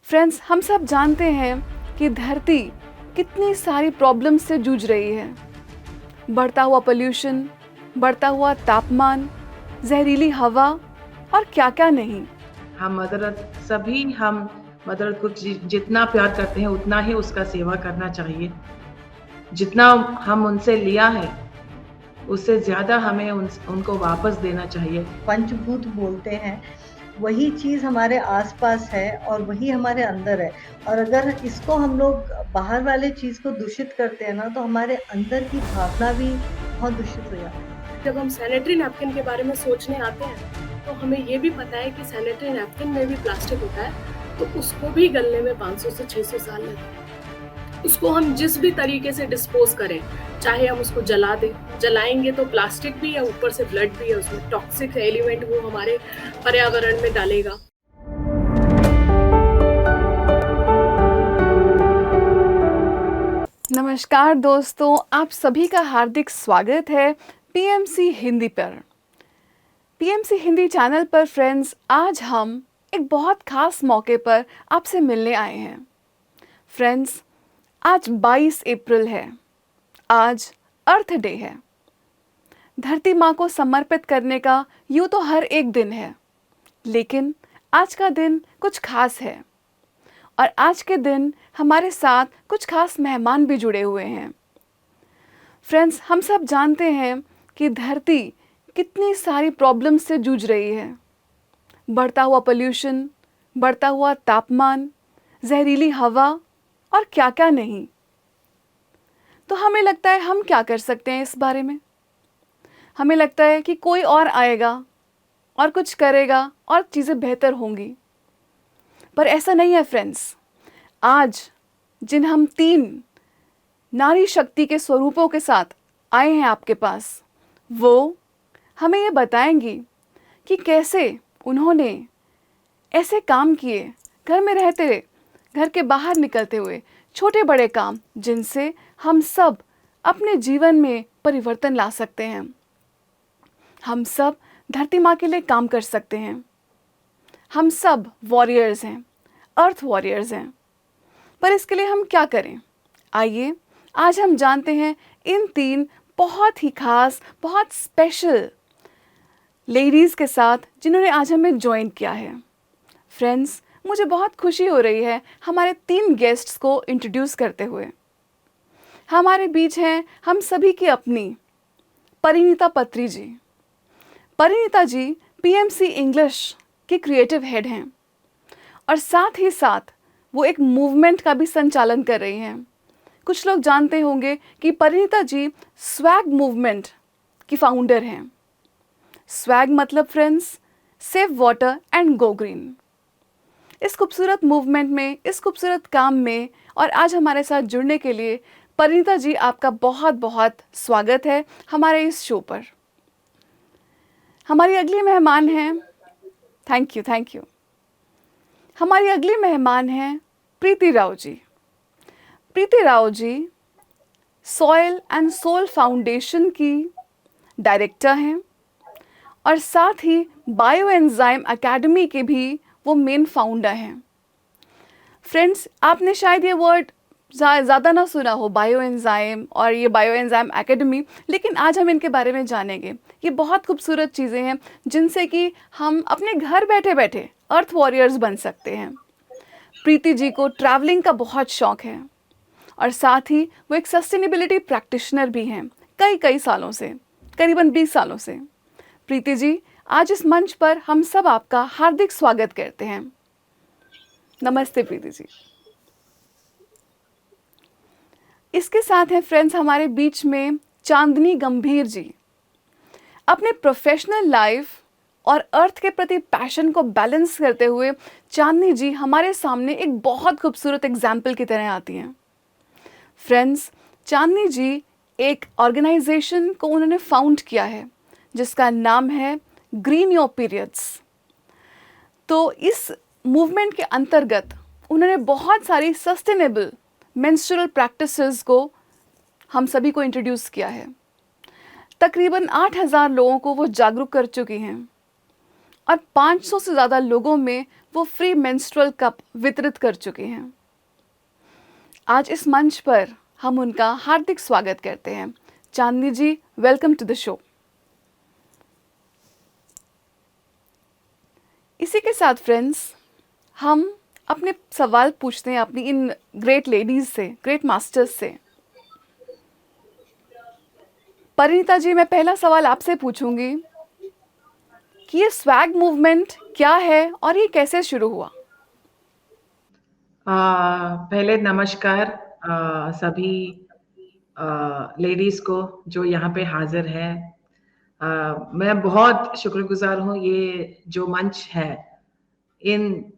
Friends, हम सब जानते हैं कि धरती कितनी सारी प्रॉब्लम्स से जूझ रही है। बढ़ता हुआ पोल्यूशन, बढ़ता हुआ तापमान, जहरीली हवा और क्या क्या नहीं। हम मदर को जितना प्यार करते हैं उतना ही उसका सेवा करना चाहिए। जितना हम उनसे लिया है उससे ज़्यादा हमें उनको वापस देना चाहिए। पंचभूत बोलते हैं, वही चीज़ हमारे आसपास है और वही हमारे अंदर है। और अगर इसको हम लोग बाहर वाले चीज़ को दूषित करते हैं ना, तो हमारे अंदर की भावना भी बहुत दूषित हो जाती है। जब हम सैनिटरी नैपकिन के बारे में सोचने आते हैं तो हमें ये भी पता है कि सैनिटरी नैपकिन में भी प्लास्टिक होता है, तो उसको भी गलने में 500 से 600 साल लगते हैं। उसको हम जिस भी तरीके से डिस्पोज करें, चाहे हम उसको जला दें, जलाएंगे तो प्लास्टिक भी है, ऊपर से ब्लड भी है, उसमें टॉक्सिक एलिमेंट वो हमारे पर्यावरण में डालेगा। नमस्कार दोस्तों, आप सभी का हार्दिक स्वागत है पीएमसी हिंदी पर। पीएमसी हिंदी चैनल पर फ्रेंड्स, आज हम एक बहुत खास मौके पर आपसे मिलने आए हैं। फ्रेंड्स, आज 22 अप्रैल है। आज अर्थ डे है। धरती माँ को समर्पित करने का यूँ तो हर एक दिन है, लेकिन आज का दिन कुछ खास है। और आज के दिन हमारे साथ कुछ खास मेहमान भी जुड़े हुए हैं। फ्रेंड्स, हम सब जानते हैं कि धरती कितनी सारी प्रॉब्लम्स से जूझ रही है। बढ़ता हुआ पोल्यूशन, बढ़ता हुआ तापमान, जहरीली हवा और क्या क्या नहीं। तो हमें लगता है हम क्या कर सकते हैं इस बारे में। हमें लगता है कि कोई और आएगा और कुछ करेगा और चीज़ें बेहतर होंगी, पर ऐसा नहीं है फ्रेंड्स। आज जिन हम 3 नारी शक्ति के स्वरूपों के साथ आए हैं आपके पास, वो हमें ये बताएंगी कि कैसे उन्होंने ऐसे काम किए, घर में रहते हुए, घर के बाहर निकलते हुए, छोटे बड़े काम जिनसे हम सब अपने जीवन में परिवर्तन ला सकते हैं। हम सब धरती माँ के लिए काम कर सकते हैं। हम सब वॉरियर्स हैं, अर्थ वॉरियर्स हैं। पर इसके लिए हम क्या करें? आइए आज हम जानते हैं इन 3 बहुत ही खास, बहुत स्पेशल लेडीज़ के साथ जिन्होंने आज हमें ज्वाइन किया है। फ्रेंड्स, मुझे बहुत खुशी हो रही है हमारे 3 गेस्ट्स को इंट्रोड्यूस करते हुए। हमारे बीच हैं हम सभी की अपनी परिणीता पत्री जी। परिणीता जी पीएमसी इंग्लिश के क्रिएटिव हेड हैं और साथ ही साथ वो एक मूवमेंट का भी संचालन कर रही हैं। कुछ लोग जानते होंगे कि परिणीता जी स्वैग मूवमेंट की फाउंडर हैं। स्वैग मतलब friends, save water and go green. इस खूबसूरत मूवमेंट में, इस खूबसूरत काम में और आज हमारे साथ जुड़ने के लिए परिणीता जी, आपका बहुत बहुत स्वागत है हमारे इस शो पर। हमारी अगली मेहमान हैं, थैंक यू। हमारी अगली मेहमान हैं प्रीति राव जी। प्रीति Rao ji soil and soul foundation की डायरेक्टर हैं और साथ ही बायो एंजाइम एकेडमी के भी वो मेन फाउंडर हैं। फ्रेंड्स, आपने शायद ये वर्ड ज़्यादा ना सुना हो, बायो एंजाइम और ये बायो एंजाइम एकेडमी, लेकिन आज हम इनके बारे में जानेंगे। ये बहुत खूबसूरत चीज़ें हैं जिनसे कि हम अपने घर बैठे बैठे अर्थ वॉरियर्स बन सकते हैं। प्रीति जी को ट्रैवलिंग का बहुत शौक़ है और साथ ही वो एक सस्टेनेबिलिटी प्रैक्टिशनर भी हैं कई सालों से, करीबन 20 सालों से। प्रीति जी, आज इस मंच पर हम सब आपका हार्दिक स्वागत करते हैं। नमस्ते प्रीति जी। इसके साथ हैं फ्रेंड्स हमारे बीच में चांदनी गंभीर जी। अपने प्रोफेशनल लाइफ और अर्थ के प्रति पैशन को बैलेंस करते हुए चांदनी जी हमारे सामने एक बहुत खूबसूरत एग्जाम्पल की तरह आती हैं। फ्रेंड्स, चांदनी जी एक ऑर्गेनाइजेशन को उन्होंने फाउंड किया है जिसका नाम है ग्रीन योर पीरियड्स। तो इस मूवमेंट के अंतर्गत उन्होंने बहुत सारी सस्टेनेबल मेंस्ट्रुअल प्रैक्टिसेस को हम सभी को इंट्रोड्यूस किया है। तकरीबन 8000 लोगों को वो जागरूक कर चुकी हैं और 500 से ज़्यादा लोगों में वो फ्री मेंस्ट्रुअल कप वितरित कर चुकी हैं। आज इस मंच पर हम उनका हार्दिक स्वागत करते हैं। चांदनी जी, वेलकम टू द शो। इसी के साथ फ्रेंड्स, हम अपने सवाल पूछते हैं अपनी इन ग्रेट लेडीज से, ग्रेट मास्टर्स से। परिणीता जी, मैं पहला सवाल आपसे पूछूंगी कि ये स्वैग मूवमेंट क्या है और ये कैसे शुरू हुआ? पहले नमस्कार सभी लेडीज को जो यहाँ पे हाजिर है। मैं बहुत शुक्रगुजार हूँ, ये जो मंच है इन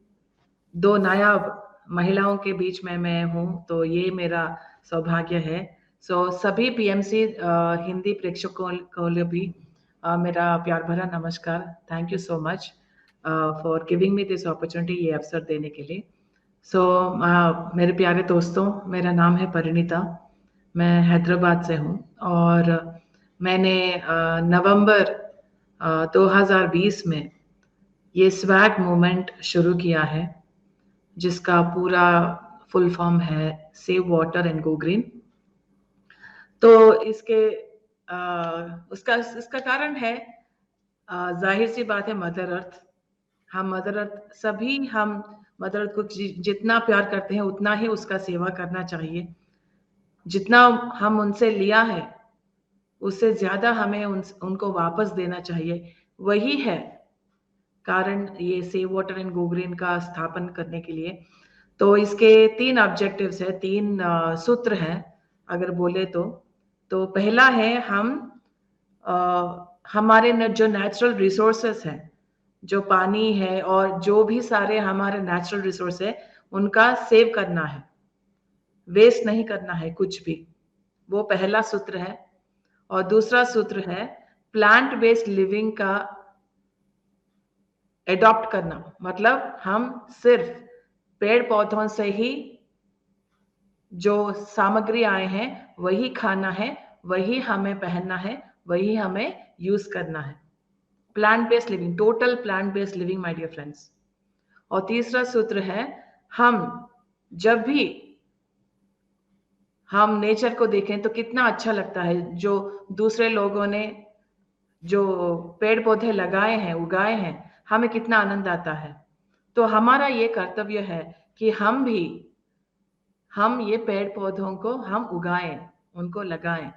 दो नायाब महिलाओं के बीच में मैं हूँ, तो ये मेरा सौभाग्य है। सभी पीएमसी हिंदी प्रेक्षकों को भी मेरा प्यार भरा नमस्कार। Thank you so much for giving me this opportunity, ये अवसर देने के लिए। मेरे प्यारे दोस्तों, मेरा नाम है परिणीता, मैं हैदराबाद से हूँ और मैंने नवंबर 2020 में ये स्वैग मूवमेंट शुरू किया है, जिसका पूरा फुल फॉर्म है save water and go green. तो इसका कारण है, जाहिर सी बात है, मदर अर्थ। हम मदर अर्थ को जितना प्यार करते हैं उतना ही उसका सेवा करना चाहिए। जितना हम उनसे लिया है उससे ज्यादा हमें उनको वापस देना चाहिए। वही है कारण ये save water and go green का स्थापन करने के लिए। तो इसके 3 ऑब्जेक्टिव्स है, 3 सूत्र हैं अगर बोले तो पहला है हमारे जो नेचुरल रिसोर्सेस हैं, जो पानी है और जो भी सारे हमारे नेचुरल रिसोर्स है, उनका सेव करना है, वेस्ट नहीं करना है कुछ भी। वो पहला सूत्र है। और दूसरा सूत्र है प्लांट बेस्ड लिविंग का एडॉप्ट करना। मतलब हम सिर्फ पेड़ पौधों से ही जो सामग्री आए हैं वही खाना है, वही हमें पहनना है, वही हमें यूज करना है। Plant based living, total plant based living my dear friends. और तीसरा सूत्र है, हम जब भी हम नेचर को देखें तो कितना अच्छा लगता है। जो दूसरे लोगों ने जो पेड़ पौधे लगाए हैं, उगाए हैं, हमें कितना आनंद आता है। तो हमारा ये कर्तव्य है कि हम ये पेड़ पौधों को हम उगाएं, उनको लगाएं।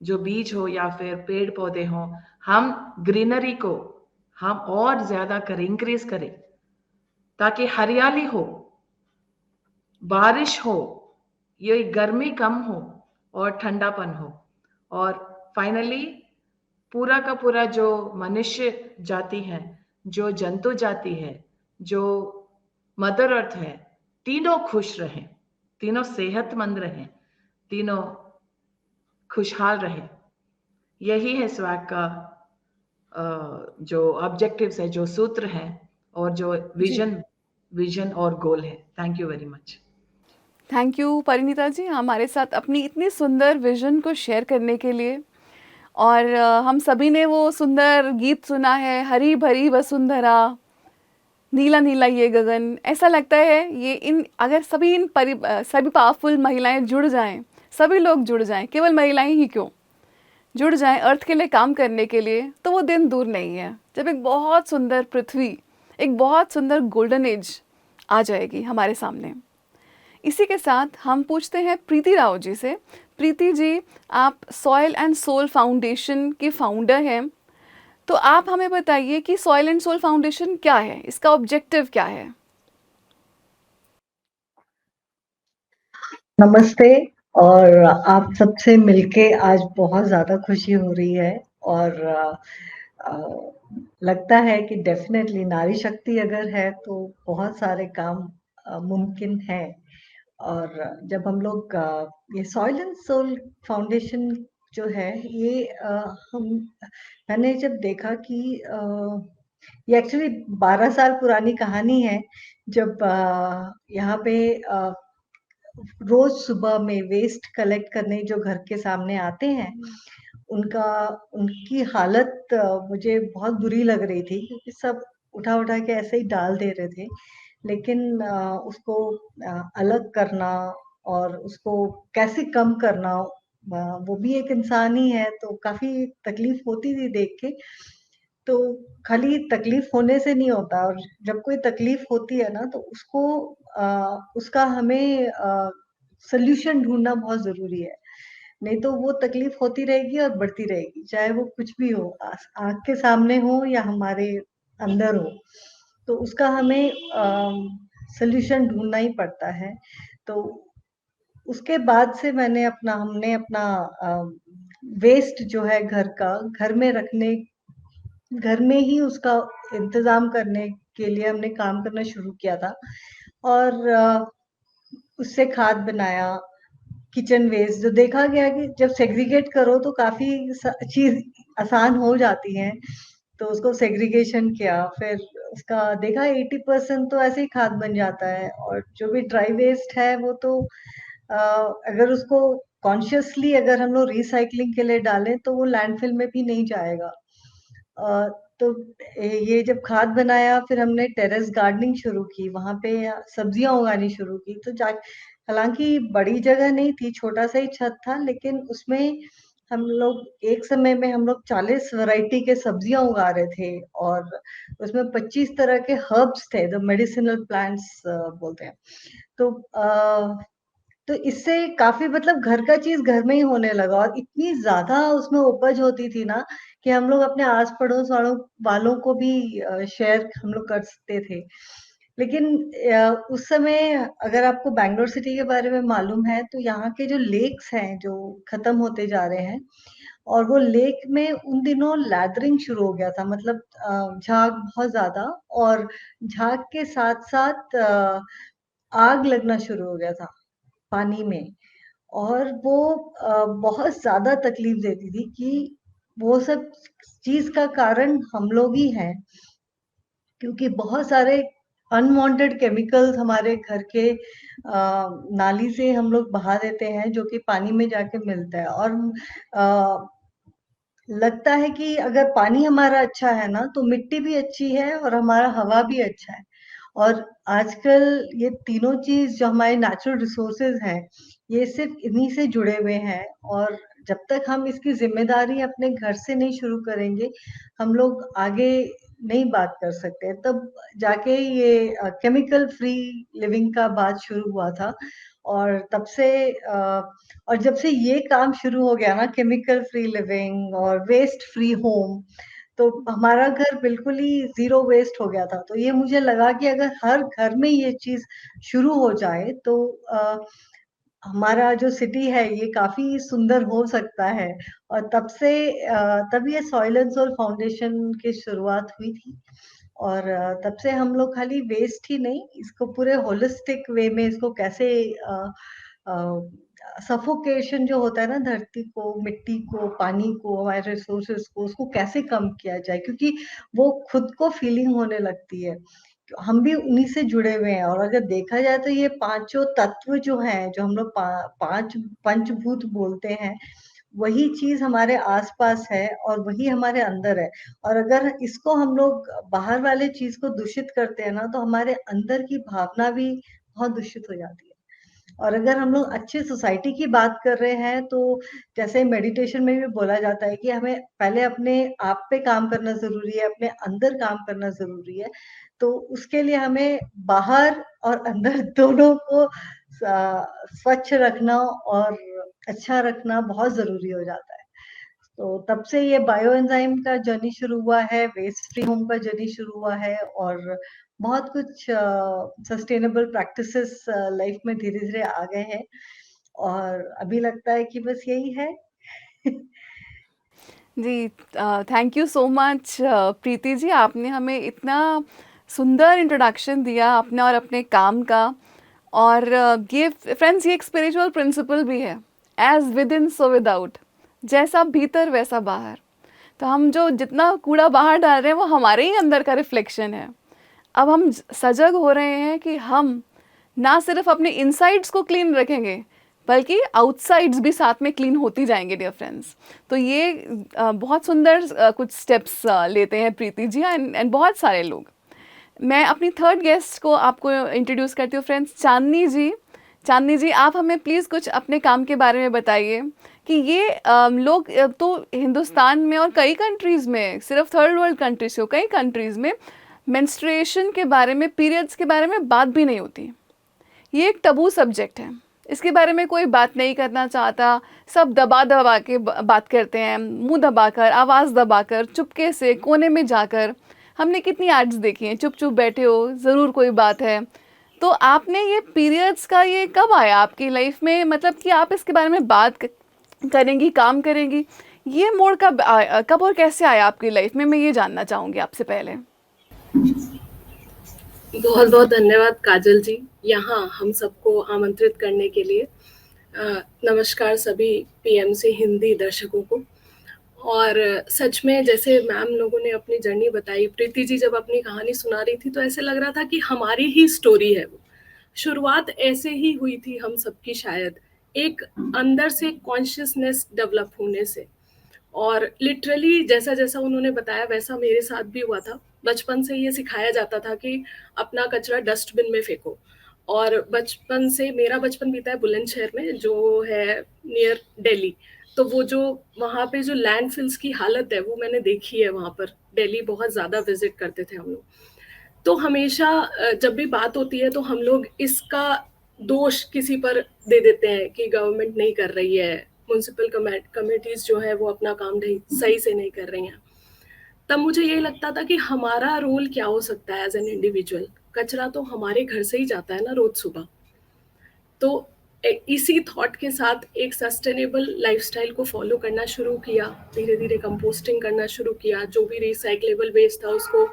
जो बीज हो या फिर पेड़ पौधे हो, हम ग्रीनरी को हम और ज्यादा करें, इंक्रीज करें, ताकि हरियाली हो, बारिश हो, ये गर्मी कम हो और ठंडापन हो। और फाइनली पूरा का पूरा जो मनुष्य जाति है, जो जंतु जाति है, जो मदर अर्थ है, तीनों खुश रहें, तीनों सेहतमंद रहें, तीनों खुशहाल रहें। यही है स्वैग का जो ऑब्जेक्टिव्स है, जो सूत्र हैं और जो विजन और गोल है। Thank you very much. Thank you Parineeta ji, हमारे साथ अपनी इतनी सुंदर विजन को शेयर करने के लिए। और हम सभी ने वो सुंदर गीत सुना है, हरी भरी वसुंधरा, नीला नीला ये गगन। ऐसा लगता है ये अगर सभी पावरफुल महिलाएं जुड़ जाएं, सभी लोग जुड़ जाएं, केवल महिलाएं ही क्यों, जुड़ जाएं अर्थ के लिए काम करने के लिए, तो वो दिन दूर नहीं है जब एक बहुत सुंदर पृथ्वी, एक बहुत सुंदर गोल्डन एज आ जाएगी हमारे सामने। इसी के साथ हम पूछते हैं प्रीति राव जी से। प्रीति जी, आप सॉइल एंड सोल फाउंडेशन की फाउंडर हैं, तो आप हमें बताइए कि सॉइल एंड सोल फाउंडेशन क्या है, इसका ऑब्जेक्टिव क्या है? नमस्ते। और आप सबसे मिलके आज बहुत ज़्यादा खुशी हो रही है। और लगता है कि डेफिनेटली नारी शक्ति अगर है तो बहुत सारे काम मुमकिन है। और जब हम लोग ये सॉइल एंड सोल फाउंडेशन जो है, ये मैंने जब देखा कि ये एक्चुअली 12 साल पुरानी कहानी है। जब यहाँ पे रोज सुबह में वेस्ट कलेक्ट करने जो घर के सामने आते हैं, उनकी हालत मुझे बहुत बुरी लग रही थी, क्योंकि सब उठा उठा के ऐसे ही डाल दे रहे थे, लेकिन उसको अलग करना और उसको कैसे कम करना, वो भी एक इंसान ही है, तो काफी तकलीफ होती थी देख के। तो खाली तकलीफ होने से नहीं होता, और जब कोई तकलीफ होती है ना तो उसको उसका हमें सोल्यूशन ढूंढना बहुत जरूरी है। नहीं तो वो तकलीफ होती रहेगी और बढ़ती रहेगी, चाहे वो कुछ भी हो, आँख के सामने हो या हमारे अंदर हो, तो उसका हमें सॉल्यूशन ढूँढना ही पड़ता है। तो उसके बाद से हमने अपना वेस्ट जो है घर में ही उसका इंतज़ाम करने के लिए हमने काम करना शुरू किया था, और उससे खाद बनाया। किचन वेस्ट जो देखा गया कि जब सेग्रीगेट करो तो काफ़ी चीज़ आसान हो जाती हैं, तो उसको सेग्रीगेशन किया, फिर उसका देखा 80% तो ऐसे ही खाद बन जाता है, और जो भी ड्राई वेस्ट है वो तो अगर उसको कॉन्शियसली अगर हम लोग रिसाइक्लिंग के लिए डालें तो वो लैंडफिल में भी नहीं जाएगा। तो ये जब खाद बनाया, फिर हमने टेरेस गार्डनिंग शुरू की, वहाँ पे सब्जियाँ उगानी शुरू की। तो जा हालाँकि बड़ी जगह नहीं थी, छोटा सा ही छत था, लेकिन उसमें हम लोग एक समय में 40 वैरायटी के सब्जियाँ उगा रहे थे, और उसमें 25 तरह के हर्ब्स थे, जो मेडिसिनल प्लांट्स बोलते हैं। तो तो इससे काफ़ी मतलब घर का चीज़ घर में ही होने लगा, और इतनी ज़्यादा उसमें उपज होती थी ना कि हम लोग अपने आस-पड़ोस वालों को भी शेयर हम लोग कर सकते थे। लेकिन उस समय अगर आपको बैंगलोर सिटी के बारे में मालूम है, तो यहाँ के जो लेक्स हैं, जो खत्म होते जा रहे हैं, और वो लेक में उन दिनों लैदरिंग शुरू हो गया था, मतलब झाग बहुत ज़्यादा, और झाग के साथ-साथ आग लगना शुरू हो गया था पानी में। और वो बहुत ज़्यादा तकलीफ देती थी कि वो सब चीज़ का कारण हम लोग ही हैं, क्योंकि बहुत सारे अनवांटेड केमिकल्स हमारे घर के नाली से हम लोग बहा देते हैं, जो कि पानी में जाके मिलता है, और अ, लगता है कि अगर पानी हमारा अच्छा है ना, तो मिट्टी भी अच्छी है और हमारा हवा भी अच्छा है। और आजकल ये तीनों चीज़ जो हमारे नेचुरल रिसोर्सेज़ हैं, ये सिर्फ़ इन्हीं से जुड़े हुए हैं, और जब तक हम इसकी ज़िम्मेदारी अपने घर से नहीं शुरू करेंगे, हम लोग आगे नहीं बात कर सकते। तब जाके ये केमिकल फ्री लिविंग का बात शुरू हुआ था, और तब से और जब से ये काम शुरू हो गया ना, केमिकल फ्री लिविंग और वेस्ट फ्री होम, तो हमारा घर बिल्कुल ही ज़ीरो वेस्ट हो गया था। तो ये मुझे लगा कि अगर हर घर में ये चीज़ शुरू हो जाए, तो हमारा जो सिटी है ये काफ़ी सुंदर हो सकता है। और तब ये सॉइल एंड सोल फाउंडेशन की शुरुआत हुई थी, और तब से हम लोग खाली वेस्ट ही नहीं, इसको पूरे होलिस्टिक वे में इसको कैसे सफोकेशन जो होता है ना, धरती को, मिट्टी को, पानी को, हमारे रिसोर्सेज को, उसको कैसे कम किया जाए, क्योंकि वो खुद को फीलिंग होने लगती है। हम भी उन्हीं से जुड़े हुए हैं, और अगर देखा जाए तो ये पांचों तत्व जो हैं, जो हम लोग पांच पंचभूत बोलते हैं, वही चीज हमारे आसपास है और वही हमारे अंदर है। और अगर इसको हम लोग बाहर वाले चीज को दूषित करते हैं ना, तो हमारे अंदर की भावना भी बहुत दूषित हो जाती है। और अगर हम लोग अच्छी सोसाइटी की बात कर रहे हैं, तो जैसे मेडिटेशन में भी बोला जाता है कि हमें पहले अपने आप पे काम करना ज़रूरी है, अपने अंदर काम करना ज़रूरी है। तो उसके लिए हमें बाहर और अंदर दोनों को स्वच्छ रखना और अच्छा रखना बहुत ज़रूरी हो जाता है। तो तब से ये बायो एंजाइम का जर्नी शुरू हुआ है, वेस्ट फ्री होम का जर्नी शुरू हुआ है, और बहुत कुछ सस्टेनेबल प्रैक्टिसेस लाइफ में धीरे-धीरे आ गए हैं, और अभी लगता है कि बस यही है। जी, thank you so much Preeti ji, आपने हमें इतना सुंदर इंट्रोडक्शन दिया अपने और अपने काम का। और ये फ्रेंड्स, ये एक स्पिरिचुअल प्रिंसिपल भी है, as within so without, जैसा भीतर वैसा बाहर। तो हम जो जितना कूड़ा बाहर डाल रहे हैं वो हमारे ही अंदर का रिफ्लेक्शन है। अब हम सजग हो रहे हैं कि हम ना सिर्फ अपने इनसाइड्स को क्लीन रखेंगे, बल्कि आउटसाइड्स भी साथ में क्लीन होती जाएंगे डियर फ्रेंड्स। तो ये बहुत सुंदर कुछ स्टेप्स लेते हैं प्रीति जी एंड बहुत सारे लोग। मैं अपनी थर्ड गेस्ट को आपको इंट्रोड्यूस करती हूँ फ्रेंड्स, चांदनी जी। चांदनी जी, आप हमें प्लीज़ कुछ अपने काम के बारे में बताइए कि ये लोग तो हिंदुस्तान में और कई कंट्रीज़ में, सिर्फ थर्ड वर्ल्ड कंट्रीज हो, कई कंट्रीज़ में मेंस्ट्रुएशन के बारे में, पीरियड्स के बारे में बात भी नहीं होती। ये एक टबू सब्जेक्ट है, इसके बारे में कोई बात नहीं करना चाहता। सब दबा दबा के बात करते हैं, मुंह दबाकर, आवाज़ दबाकर, चुपके से कोने में जाकर। हमने कितनी एड्स देखी हैं, चुप चुप बैठे हो, ज़रूर कोई बात है। तो आपने ये पीरियड्स का ये कब आया आपकी लाइफ में, मतलब कि आप इसके बारे में बात करेंगी, काम करेंगी, ये मोड़ कब और कैसे आया आपकी लाइफ में, मैं ये जानना चाहूँगी आपसे पहले। बहुत बहुत धन्यवाद काजल जी, यहाँ हम सबको आमंत्रित करने के लिए। नमस्कार सभी पीएमसी हिंदी दर्शकों को। और सच में जैसे मैम लोगों ने अपनी जर्नी बताई, प्रीति जी जब अपनी कहानी सुना रही थी तो ऐसे लग रहा था कि हमारी ही स्टोरी है वो। शुरुआत ऐसे ही हुई थी हम सबकी, शायद एक अंदर से कॉन्शियसनेस डेवलप होने से। और लिटरली जैसा जैसा उन्होंने बताया वैसा मेरे साथ भी हुआ था। बचपन से ये सिखाया जाता था कि अपना कचरा डस्टबिन में फेंको। और बचपन से, मेरा बचपन बीता है बुलंदशहर में जो है नियर दिल्ली। तो वो जो वहाँ पे जो लैंडफिल्स की हालत है वो मैंने देखी है वहाँ पर। दिल्ली बहुत ज़्यादा विजिट करते थे हम लोग। तो हमेशा जब भी बात होती है तो हम लोग इसका दोष किसी पर दे देते हैं कि गवर्नमेंट नहीं कर रही है, म्युनिसिपल कमेटीज जो है वो अपना काम नहीं सही से नहीं कर रही हैं। तब मुझे ये लगता था कि हमारा रोल क्या हो सकता है एज एन इंडिविजुअल। कचरा तो हमारे घर से ही जाता है ना रोज सुबह। तो इसी थॉट के साथ एक सस्टेनेबल लाइफस्टाइल को फॉलो करना शुरू किया। धीरे धीरे कंपोस्टिंग करना शुरू किया, जो भी रिसाइकलेबल वेस्ट था उसको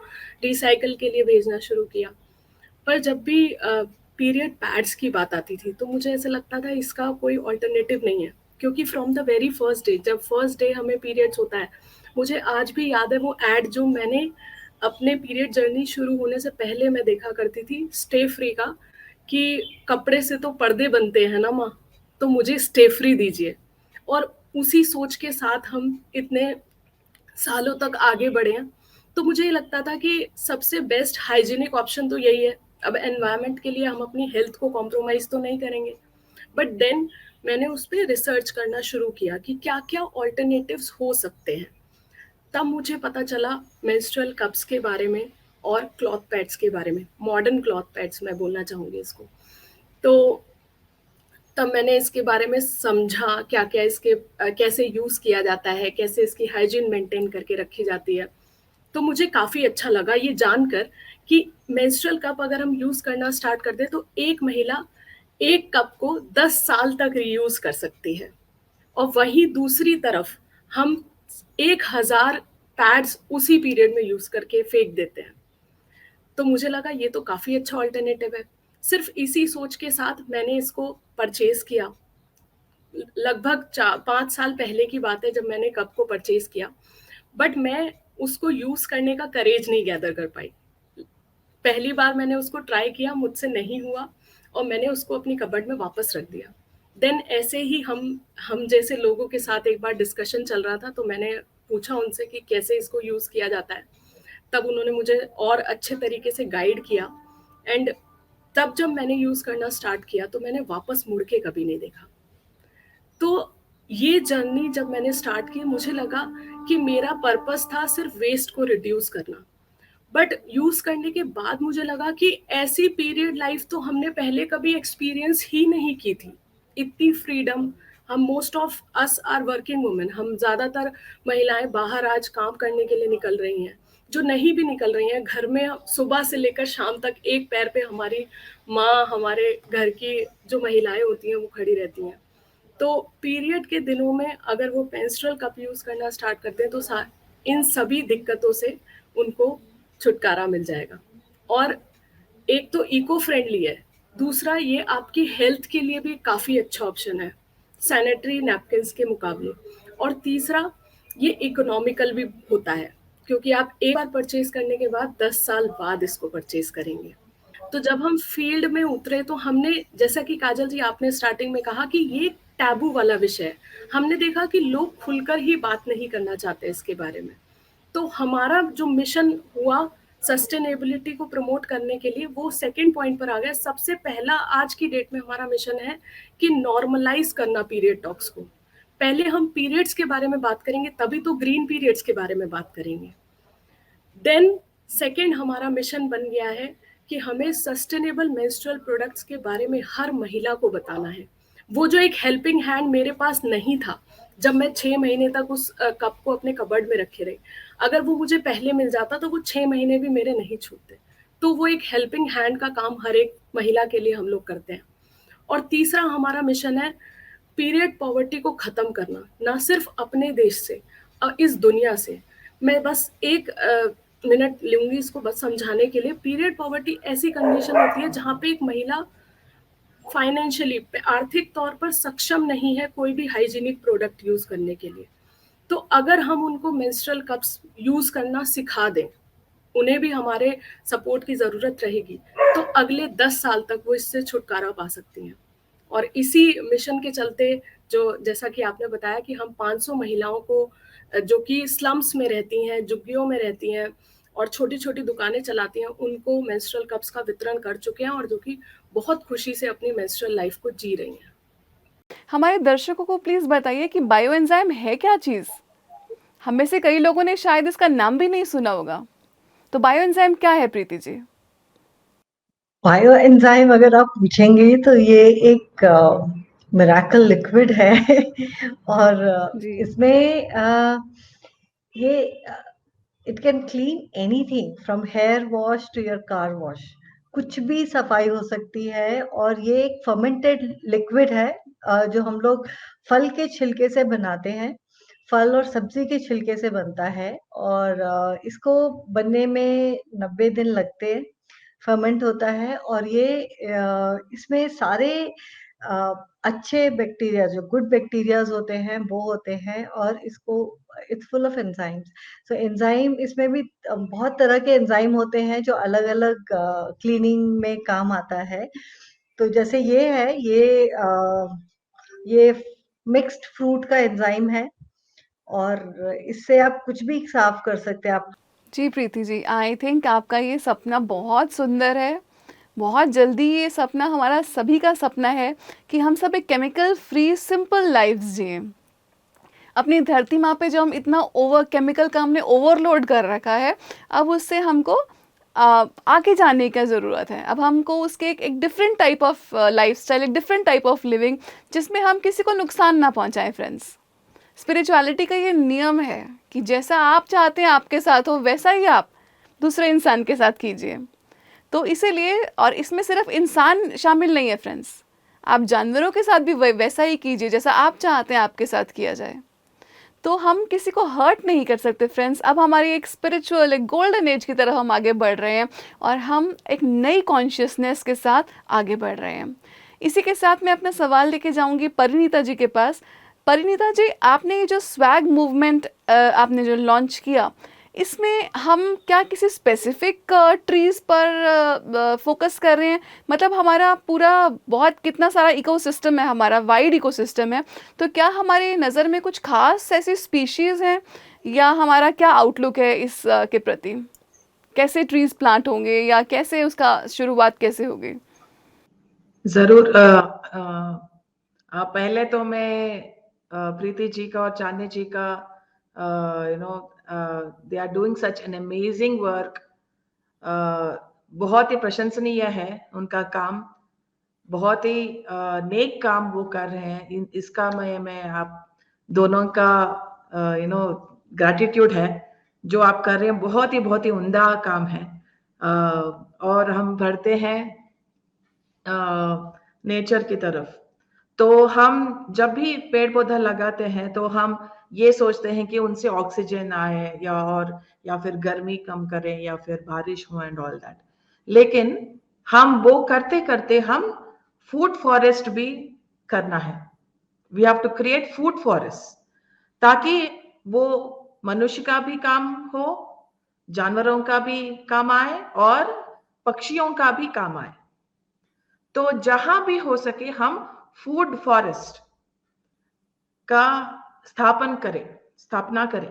रिसाइकल के लिए भेजना शुरू किया। पर जब भी पीरियड पैड्स की बात आती थी तो मुझे ऐसा लगता था इसका कोई ऑल्टरनेटिव नहीं है। क्योंकि from the very first day, जब फर्स्ट डे हमें पीरियड्स होता है, मुझे आज भी याद है वो एड जो मैंने अपने पीरियड जर्नी शुरू होने से पहले मैं देखा करती थी, स्टे फ्री का, कि कपड़े से तो पर्दे बनते हैं ना माँ, तो मुझे स्टे फ्री दीजिए। और उसी सोच के साथ हम इतने सालों तक आगे बढ़े हैं। तो मुझे ये लगता था कि सबसे बेस्ट हाइजीनिक ऑप्शन तो यही है। अब एनवायरनमेंट के लिए हम अपनी हेल्थ को कॉम्प्रोमाइज तो नहीं करेंगे। बट देन मैंने उस पर रिसर्च करना शुरू किया कि क्या क्या ऑल्टरनेटिव्स हो सकते हैं। तब मुझे पता चला मेंस्ट्रुअल कप्स के बारे में और क्लॉथ पैड्स के बारे में, मॉडर्न क्लॉथ पैड्स मैं बोलना चाहूँगी इसको। तो तब मैंने इसके बारे में समझा क्या क्या इसके कैसे यूज़ किया जाता है, कैसे इसकी हाइजीन मेंटेन करके रखी जाती है। तो मुझे काफ़ी अच्छा लगा ये जानकर कि मेंस्ट्रुअल कप अगर हम यूज़ करना स्टार्ट कर दें तो एक महिला एक कप को 10 साल तक रीयूज़ कर सकती है। और वहीं दूसरी तरफ हम 1000 पैड्स उसी पीरियड में यूज़ करके फेंक देते हैं। तो मुझे लगा ये तो काफ़ी अच्छा ऑल्टरनेटिव है। सिर्फ इसी सोच के साथ मैंने इसको परचेज किया। लगभग 5 साल पहले की बात है जब मैंने कप को परचेज किया। बट मैं उसको यूज़ करने का करेज नहीं गैदर कर पाई। पहली बार मैंने उसको ट्राई किया, मुझसे नहीं हुआ और मैंने उसको अपनी कबर्ड में वापस रख दिया। देन ऐसे ही हम जैसे लोगों के साथ एक बार डिस्कशन चल रहा था तो मैंने पूछा उनसे कि कैसे इसको यूज़ किया जाता है। तब उन्होंने मुझे और अच्छे तरीके से गाइड किया। एंड तब जब मैंने यूज़ करना स्टार्ट किया तो मैंने वापस मुड़ के कभी नहीं देखा। तो ये जर्नी जब मैंने स्टार्ट की मुझे लगा कि मेरा पर्पस था सिर्फ वेस्ट को रिड्यूस करना। बट यूज़ करने के बाद मुझे लगा कि ऐसी पीरियड लाइफ तो हमने पहले कभी एक्सपीरियंस ही नहीं की थी। इतनी फ्रीडम, हम most of us are working women, हम ज़्यादातर महिलाएं बाहर आज काम करने के लिए निकल रही हैं। जो नहीं भी निकल रही हैं, घर में सुबह से लेकर शाम तक एक पैर पे हमारी माँ, हमारे घर की जो महिलाएं होती हैं वो खड़ी रहती हैं। तो पीरियड के दिनों में अगर वो मेंस्ट्रुअल कप यूज़ करना स्टार्ट करते हैं तो इन सभी दिक्कतों से उनको छुटकारा मिल जाएगा। और एक तो इको फ्रेंडली है, दूसरा ये आपकी हेल्थ के लिए भी काफ़ी अच्छा ऑप्शन है सैनिटरी नैपकिन्स के मुकाबले। और तीसरा ये इकोनॉमिकल भी होता है क्योंकि आप एक बार परचेज करने के बाद 10 साल बाद इसको परचेज करेंगे। तो जब हम फील्ड में उतरे तो हमने, जैसा कि काजल जी आपने स्टार्टिंग में कहा कि ये टैबू वाला विषय है, हमने देखा कि लोग खुलकर ही बात नहीं करना चाहते इसके बारे में। तो हमारा जो मिशन हुआ सस्टेनेबिलिटी को प्रमोट करने के लिए वो सेकंड पॉइंट पर आ गया। सबसे पहला आज की डेट में हमारा मिशन है कि नॉर्मलाइज करना पीरियड टॉक्स को। पहले हम पीरियड्स के बारे में बात करेंगे, तभी तो ग्रीन पीरियड्स के बारे में बात करेंगे। देन सेकंड हमारा मिशन बन गया है कि हमें सस्टेनेबल मेंस्ट्रुअल प्रोडक्ट्स के बारे में हर महिला को बताना है। वो जो एक हेल्पिंग हैंड मेरे पास नहीं था जब मैं 6 महीने तक उस कप को अपने कबर्ड में रखे रही, अगर वो मुझे पहले मिल जाता तो वो 6 महीने भी मेरे नहीं छूटते। तो वो एक हेल्पिंग हैंड का काम हर एक महिला के लिए हम लोग करते हैं। और तीसरा हमारा मिशन है पीरियड पॉवर्टी को खत्म करना, ना सिर्फ अपने देश से, इस दुनिया से। मैं बस एक मिनट लूंगी इसको बस समझाने के लिए। पीरियड पॉवर्टी ऐसी कंडीशन होती है जहाँ पे एक महिला फाइनेंशियली, आर्थिक तौर पर सक्षम नहीं है कोई भी हाइजीनिक प्रोडक्ट यूज करने के लिए। तो अगर हम उनको मेंस्ट्रुअल कप्स यूज करना सिखा दें, उन्हें भी हमारे सपोर्ट की जरूरत रहेगी, तो अगले 10 साल तक वो इससे छुटकारा पा सकती हैं। और इसी मिशन के चलते, जो जैसा कि आपने बताया कि हम 500 महिलाओं को जो कि स्लम्स में रहती हैं, झुग्गियों में रहती हैं और छोटी छोटी दुकानें चलाती हैं, उनको मेंस्ट्रुअल कप्स का वितरण कर चुके हैं और जो कि बहुत खुशी से अपनी मेंस्ट्रुअल लाइफ को जी रही हैं। हमारे दर्शकों को प्लीज़ बताइए कि बायो एंजाइम है क्या चीज़? हम में से कई लोगों ने शायद इसका नाम भी नहीं सुना होगा। तो बायो एंजाइम क्या है प्रीति जी? बायो एंजाइम अगर आप पूछेंगे तो ये एक मिरेकल लिक्विड है और जी। इसमें ये it can clean anything from hair wash to your car wash, कुछ भी सफाई हो सकती है। और ये एक फर्मेंटेड लिक्विड है जो हम लोग फल के छिलके से बनाते हैं, फल और सब्जी के छिलके से बनता है। और इसको बनने में 90 दिन लगते हैं, फर्मेंट होता है। और ये इसमें सारे अच्छे बैक्टीरिया, जो गुड बैक्टीरियाज होते हैं वो होते हैं। और इसको it's full of enzymes. So enzyme इसमें भी बहुत तरह के एंजाइम होते हैं जो अलग अलग क्लीनिंग में काम आता है। तो जैसे ये है, ये मिक्स्ड फ्रूट का एंजाइम है और इससे आप कुछ भी साफ कर सकते हैं। आप जी प्रीति जी, आई थिंक आपका ये सपना बहुत सुंदर है। बहुत जल्दी ये सपना हमारा सभी का सपना है कि हम सब एक केमिकल फ्री सिंपल लाइफ्स जिए। अपनी धरती माँ पे जो हम इतना केमिकल का हमने ओवरलोड कर रखा है, अब उससे हमको आगे जाने की ज़रूरत है। अब हमको उसके एक डिफरेंट टाइप ऑफ लाइफस्टाइल, एक डिफरेंट टाइप ऑफ लिविंग, जिसमें हम किसी को नुकसान ना पहुँचाएं। फ्रेंड्स, स्पिरिचुअलिटी का ये नियम है कि जैसा आप चाहते हैं आपके साथ हो, वैसा ही आप दूसरे इंसान के साथ कीजिए। तो इसीलिए, और इसमें सिर्फ इंसान शामिल नहीं है फ्रेंड्स, आप जानवरों के साथ भी वैसा ही कीजिए जैसा आप चाहते हैं आपके साथ किया जाए। तो हम किसी को हर्ट नहीं कर सकते फ्रेंड्स। अब हमारी एक स्पिरिचुअल, एक गोल्डन एज की तरफ हम आगे बढ़ रहे हैं और हम एक नई कॉन्शियसनेस के साथ आगे बढ़ रहे हैं। इसी के साथ मैं अपना सवाल लेके जाऊंगी परिणीता जी के पास। परिणीता जी, आपने ये जो स्वैग मूवमेंट आपने जो लॉन्च किया, इसमें हम क्या किसी स्पेसिफिक ट्रीज़ पर फोकस कर रहे हैं? मतलब हमारा पूरा बहुत कितना सारा इकोसिस्टम है, हमारा वाइड इकोसिस्टम है, तो क्या हमारी नज़र में कुछ खास ऐसी स्पीशीज़ हैं, या हमारा क्या आउटलुक है इस के प्रति? कैसे ट्रीज़ प्लांट होंगे या कैसे उसका शुरुआत कैसे होगी? जरूर। पहले तो मैं प्रीति जी का और चांदनी जी का, they are doing such an amazing work. बहुत ही प्रशंसनीय है उनका काम, बहुत ही नेक काम वो कर रहे हैं। इसका मैं आप दोनों का ग्रैटिट्यूड है जो आप कर रहे हैं। बहुत ही उम्दा काम है। और हम बढ़ते हैं नेचर की तरफ। तो हम जब भी पेड़ पौधा लगाते हैं तो हम ये सोचते हैं कि उनसे ऑक्सीजन आए, या फिर गर्मी कम करें, या फिर बारिश हो एंड ऑल दैट। लेकिन हम वो करते करते हम फूड फॉरेस्ट भी करना है। We have to create food forest, ताकि वो मनुष्य का भी काम हो, जानवरों का भी काम आए और पक्षियों का भी काम आए। तो जहां भी हो सके हम फूड फॉरेस्ट का स्थापना करें।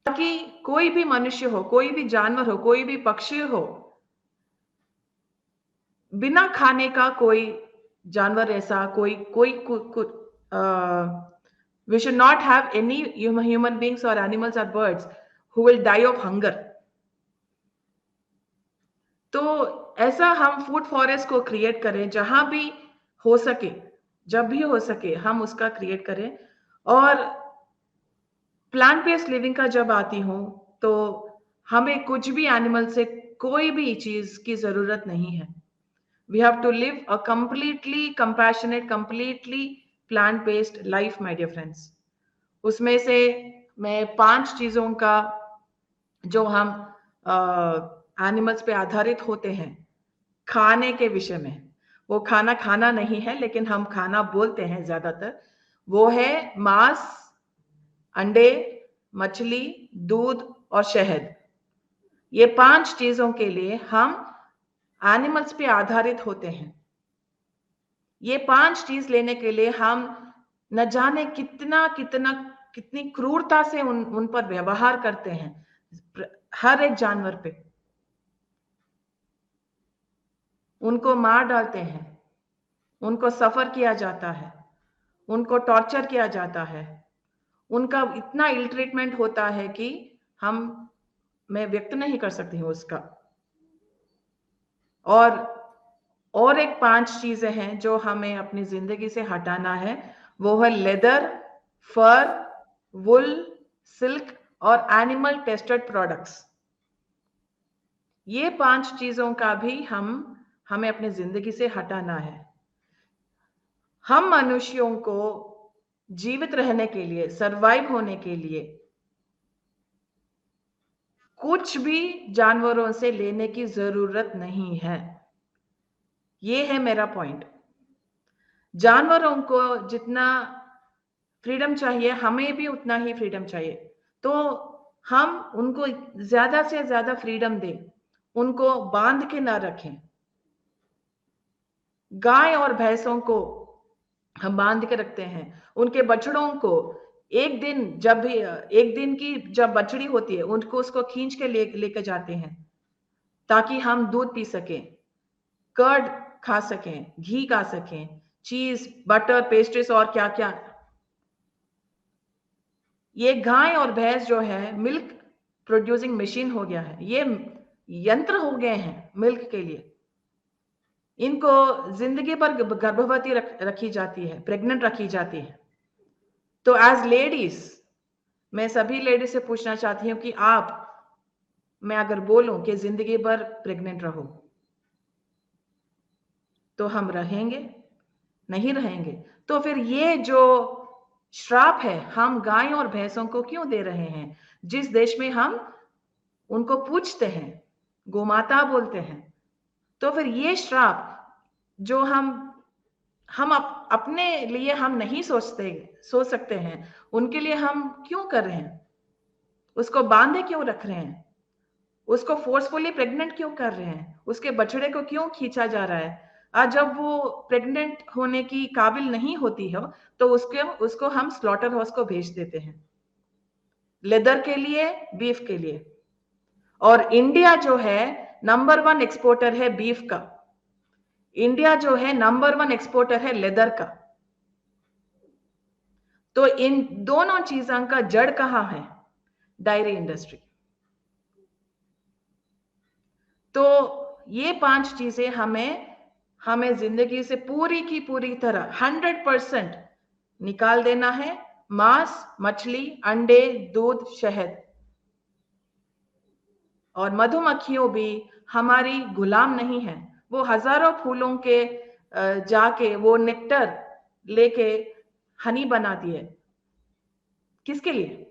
ताकि कोई भी मनुष्य हो, कोई भी जानवर हो, कोई भी पक्षी हो, बिना खाने का कोई जानवर ऐसा कोई कोई we should not have any human beings or animals or birds who will die of hunger. तो ऐसा हम फूड फॉरेस्ट को क्रिएट करें, जहां भी हो सके, जब भी हो सके हम उसका क्रिएट करें। और प्लांट बेस्ड लिविंग का जब आती हूं तो हमें कुछ भी एनिमल से कोई भी चीज की जरूरत नहीं है। We have to live a completely compassionate, completely plant based life, my dear friends. उसमें से मैं 5 चीजों का जो हम एनिमल्स पे आधारित होते हैं खाने के विषय में, वो खाना खाना नहीं है लेकिन हम खाना बोलते हैं ज्यादातर, वो है मांस, अंडे, मछली, दूध और शहद। ये 5 चीजों के लिए हम एनिमल्स पे आधारित होते हैं। ये 5 चीज लेने के लिए हम न जाने कितनी क्रूरता से उन पर व्यवहार करते हैं, हर एक जानवर पे उनको मार डालते हैं, उनको सफर किया जाता है, उनको टॉर्चर किया जाता है, उनका इतना इल ट्रीटमेंट होता है कि मैं व्यक्त नहीं कर सकती हूँ उसका। और एक 5 चीजें हैं जो हमें अपनी जिंदगी से हटाना है, वो है लेदर, फर, वुल, सिल्क और एनिमल टेस्टेड प्रोडक्ट्स। ये 5 चीजों का भी हमें अपनी जिंदगी से हटाना है। हम मनुष्यों को जीवित रहने के लिए, सरवाइव होने के लिए कुछ भी जानवरों से लेने की जरूरत नहीं है। ये है मेरा पॉइंट। जानवरों को जितना फ्रीडम चाहिए, हमें भी उतना ही फ्रीडम चाहिए। तो हम उनको ज्यादा से ज्यादा फ्रीडम दें, उनको बांध के ना रखें। गाय और भैंसों को हम बांध के रखते हैं, उनके बछड़ों को एक दिन की जब बछड़ी होती है उसको खींच के लेके जाते हैं ताकि हम दूध पी सकें, कर्ड खा सकें, घी खा सकें, चीज, बटर, पेस्ट्रीज और क्या क्या। ये गाय और भैंस जो है मिल्क प्रोड्यूसिंग मशीन हो गया है, ये यंत्र हो गए हैं मिल्क के लिए। इनको जिंदगी भर गर्भवती रखी जाती है, प्रेग्नेंट रखी जाती है। तो एज लेडीज मैं सभी लेडीज से पूछना चाहती हूँ कि मैं अगर बोलूं कि जिंदगी भर प्रेग्नेंट रहो तो हम रहेंगे? नहीं रहेंगे। तो फिर ये जो श्राप है हम गाय और भैंसों को क्यों दे रहे हैं, जिस देश में हम उनको पूछते हैं, गोमाता बोलते हैं। तो फिर ये श्राप जो अपने लिए हम नहीं सोच सकते हैं, उनके लिए हम क्यों कर रहे हैं? उसको बांधे क्यों रख रहे हैं? उसको फोर्सफुली प्रेग्नेंट क्यों कर रहे हैं? उसके बछड़े को क्यों खींचा जा रहा है? आज जब वो प्रेग्नेंट होने की काबिल नहीं होती है तो उसको हम स्लॉटर हाउस को भेज देते हैं, लेदर के लिए, बीफ के लिए। और इंडिया जो है नंबर 1 एक्सपोर्टर है बीफ का, इंडिया जो है नंबर 1 एक्सपोर्टर है लेदर का। तो इन दोनों चीजों का जड़ कहां है? Diary industry. तो ये 5 चीजें हमें जिंदगी से पूरी की पूरी तरह 100% निकाल देना है। मांस, मछली, अंडे, दूध, शहद। और मधुमक्खियों भी हमारी गुलाम नहीं है। वो हजारों फूलों के जाके वो नेक्टर लेके हनी बनाती है। किसके लिए?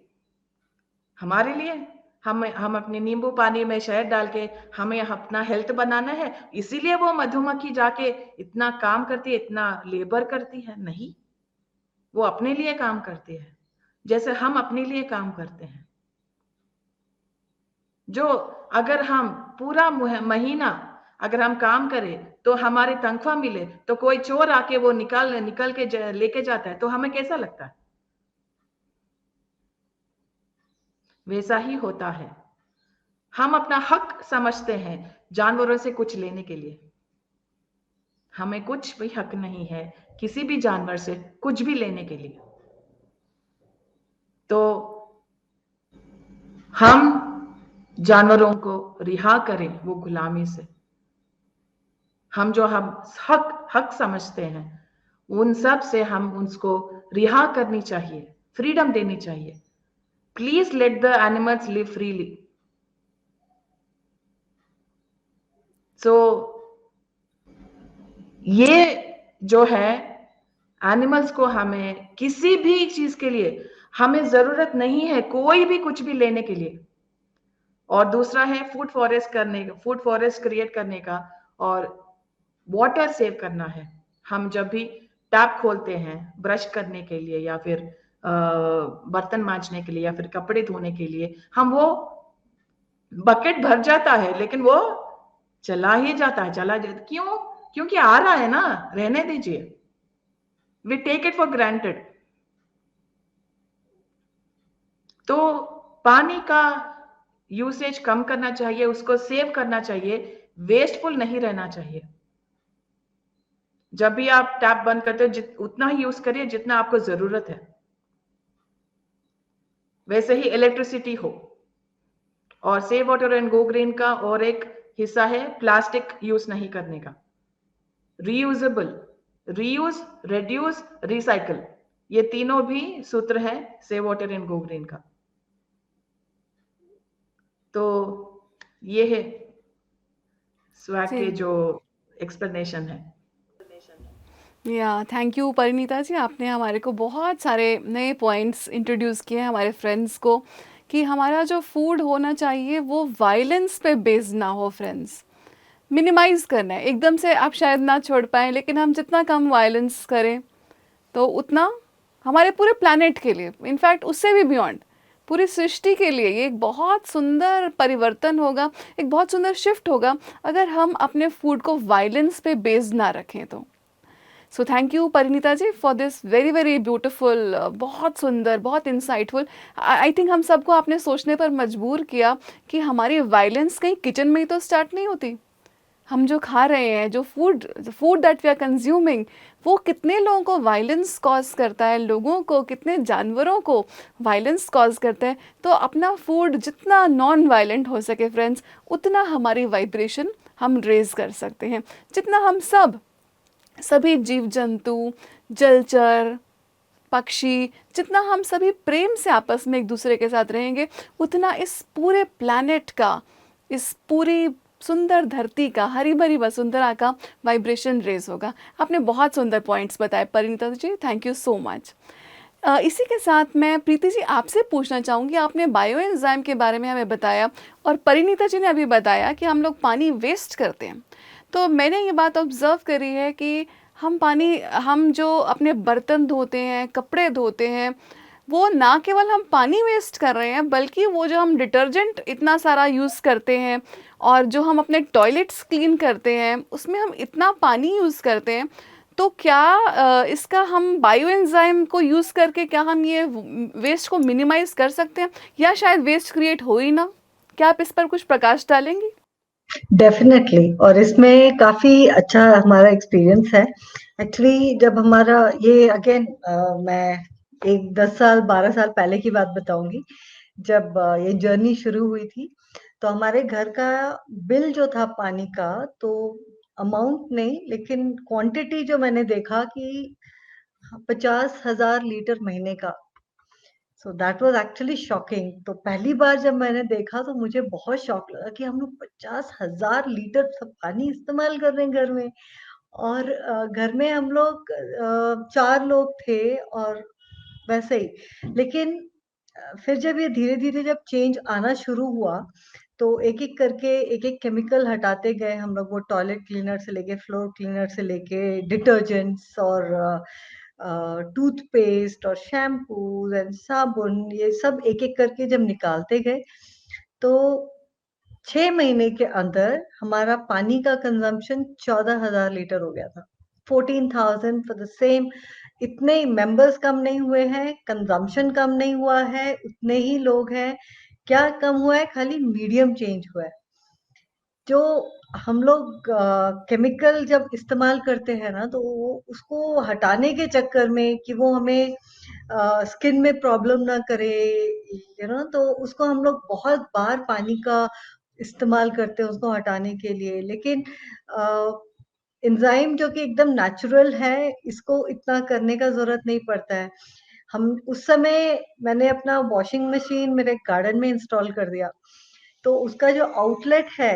हमारे लिए। हम अपने नींबू पानी में शहद डाल के हमें अपना हेल्थ बनाना है, इसीलिए वो मधुमक्खी जाके इतना काम करती है, इतना लेबर करती है? नहीं, वो अपने लिए काम करती है जैसे हम अपने लिए काम करते हैं। जो अगर हम पूरा महीना अगर हम काम करें तो हमारे तनख्वाह मिले, तो कोई चोर आके वो निकल के लेके जाता है तो हमें कैसा लगता है? वैसा ही होता है। हम अपना हक समझते हैं जानवरों से कुछ लेने के लिए। हमें कुछ भी हक नहीं है किसी भी जानवर से कुछ भी लेने के लिए। तो हम जानवरों को रिहा करें वो गुलामी से। हम जो हम हक समझते हैं उन सब से हम उसको रिहा करनी चाहिए, फ्रीडम देनी चाहिए। Please let the animals live freely. So ये जो है एनिमल्स को हमें किसी भी चीज के लिए हमें जरूरत नहीं है कोई भी कुछ भी लेने के लिए। और दूसरा है फूड फॉरेस्ट क्रिएट करने का और वाटर सेव करना है। हम जब भी टैप खोलते हैं ब्रश करने के लिए या फिर बर्तन मांजने के लिए या फिर कपड़े धोने के लिए, हम वो बकेट भर जाता है लेकिन वो चला ही जाता है। क्यों? क्योंकि आ रहा है ना, रहने दीजिए। We take it for granted. तो पानी का यूसेज कम करना चाहिए, उसको सेव करना चाहिए, वेस्टफुल नहीं रहना चाहिए। जब भी आप टैप बंद करते हो उतना ही यूज करिए जितना आपको जरूरत है। वैसे ही इलेक्ट्रिसिटी हो। और save water and go green का और एक हिस्सा है प्लास्टिक यूज नहीं करने का। रीयूजेबल, रीयूज, रिड्यूस, रिसाइकल, ये तीनों भी सूत्र है save water and go green का। तो ये है स्वैग के जी जो एक्सप्लेनेशन है। या थैंक यू परिणीता जी, आपने हमारे को बहुत सारे नए पॉइंट्स इंट्रोड्यूस किए हैं हमारे फ्रेंड्स को कि हमारा जो फूड होना चाहिए वो वायलेंस पे बेस्ड ना हो फ्रेंड्स। मिनिमाइज़ करना है, एकदम से आप शायद ना छोड़ पाएँ लेकिन हम जितना कम वायलेंस करें तो उतना हमारे पूरे प्लैनेट के लिए, इनफैक्ट उससे भी बियॉन्ड पूरी सृष्टि के लिए ये एक बहुत सुंदर परिवर्तन होगा, एक बहुत सुंदर शिफ्ट होगा अगर हम अपने फूड को वायलेंस पे बेस्ड ना रखें तो। So thank you Parineeta ji for this very very beautiful, बहुत सुंदर, बहुत इंसाइटफुल। आई थिंक हम सबको आपने सोचने पर मजबूर किया कि हमारी वायलेंस कहीं किचन में ही तो स्टार्ट नहीं होती। हम जो खा रहे हैं, जो food that we are consuming, वो कितने लोगों को वायलेंस कॉज करता है, लोगों को, कितने जानवरों को वायलेंस कॉज करता है। तो अपना फूड जितना नॉन वायलेंट हो सके फ्रेंड्स, उतना हमारी वाइब्रेशन हम रेज कर सकते हैं। जितना हम सभी जीव जंतु, जलचर, पक्षी, जितना हम सभी प्रेम से आपस में एक दूसरे के साथ रहेंगे, उतना इस पूरे प्लैनेट का, इस पूरी सुंदर धरती का, हरी भरी वसुंधरा का वाइब्रेशन रेज होगा। आपने बहुत सुंदर पॉइंट्स बताए परिणीता जी, थैंक यू सो मच। इसी के साथ मैं प्रीति जी आपसे पूछना चाहूँगी, आपने बायो एंजाइम के बारे में हमें बताया और परिणीता जी ने अभी बताया कि हम लोग पानी वेस्ट करते हैं। तो मैंने ये बात ऑब्ज़र्व करी है कि हम जो अपने बर्तन धोते हैं, कपड़े धोते हैं, वो ना केवल हम पानी वेस्ट कर रहे हैं बल्कि वो जो हम डिटर्जेंट इतना सारा यूज़ करते हैं और जो हम अपने टॉयलेट्स क्लीन करते हैं उसमें हम इतना पानी यूज़ करते हैं। तो क्या इसका हम बायो एंजाइम को यूज़ करके क्या हम ये वेस्ट को मिनिमाइज़ कर सकते हैं या शायद वेस्ट क्रिएट हो ही ना? क्या आप इस पर कुछ प्रकाश डालेंगी? डेफिनेटली, और इसमें काफी अच्छा हमारा एक्सपीरियंस है। एक्चुअली जब हमारा ये अगेन मैं एक 10 साल 12 साल पहले की बात बताऊंगी, जब ये जर्नी शुरू हुई थी, तो हमारे घर का बिल जो था पानी का, तो अमाउंट नहीं लेकिन क्वांटिटी जो मैंने देखा कि 50,000 लीटर महीने का। So that was actually shocking. तो पहली बार जब मैंने देखा तो मुझे बहुत शौक लगा कि हम लोग 50,000 लीटर सब पानी इस्तेमाल कर रहे हैं घर में। और घर में हम लोग 4 लोग थे और वैसे ही। लेकिन फिर जब ये धीरे-धीरे जब चेंज आना शुरू हुआ, तो एक-एक करके एक-एक केमिकल हटाते गए हम लोग, वो टॉयलेट क्लीनर से लेके, फ्लोर क्लीनर से लेके, डिटर्जेंट्स और टूथपेस्ट और शैम्पूज़ एंड साबुन, ये सब एक-एक करके जब निकालते गए, तो 6 महीने के अंदर हमारा पानी का कंज़म्पशन 14,000 लीटर हो गया था। 14,000 फॉर द सेम। इतने मेंबर्स कम नहीं हुए हैं, कंज़म्पशन कम नहीं हुआ है, उतने ही लोग हैं, क्या कम हुआ है? खाली मीडियम चेंज हुआ है। जो हम लोग केमिकल जब इस्तेमाल करते हैं ना, तो वो उसको हटाने के चक्कर में कि वो हमें स्किन में प्रॉब्लम ना करे, तो उसको हम लोग बहुत बार पानी का इस्तेमाल करते हैं उसको हटाने के लिए। लेकिन एंजाइम जो कि एकदम नेचुरल है, इसको इतना करने का ज़रूरत नहीं पड़ता है। हम उस समय मैंने अपना वॉशिंग मशीन मेरे गार्डन में इंस्टॉल कर दिया, तो उसका जो आउटलेट है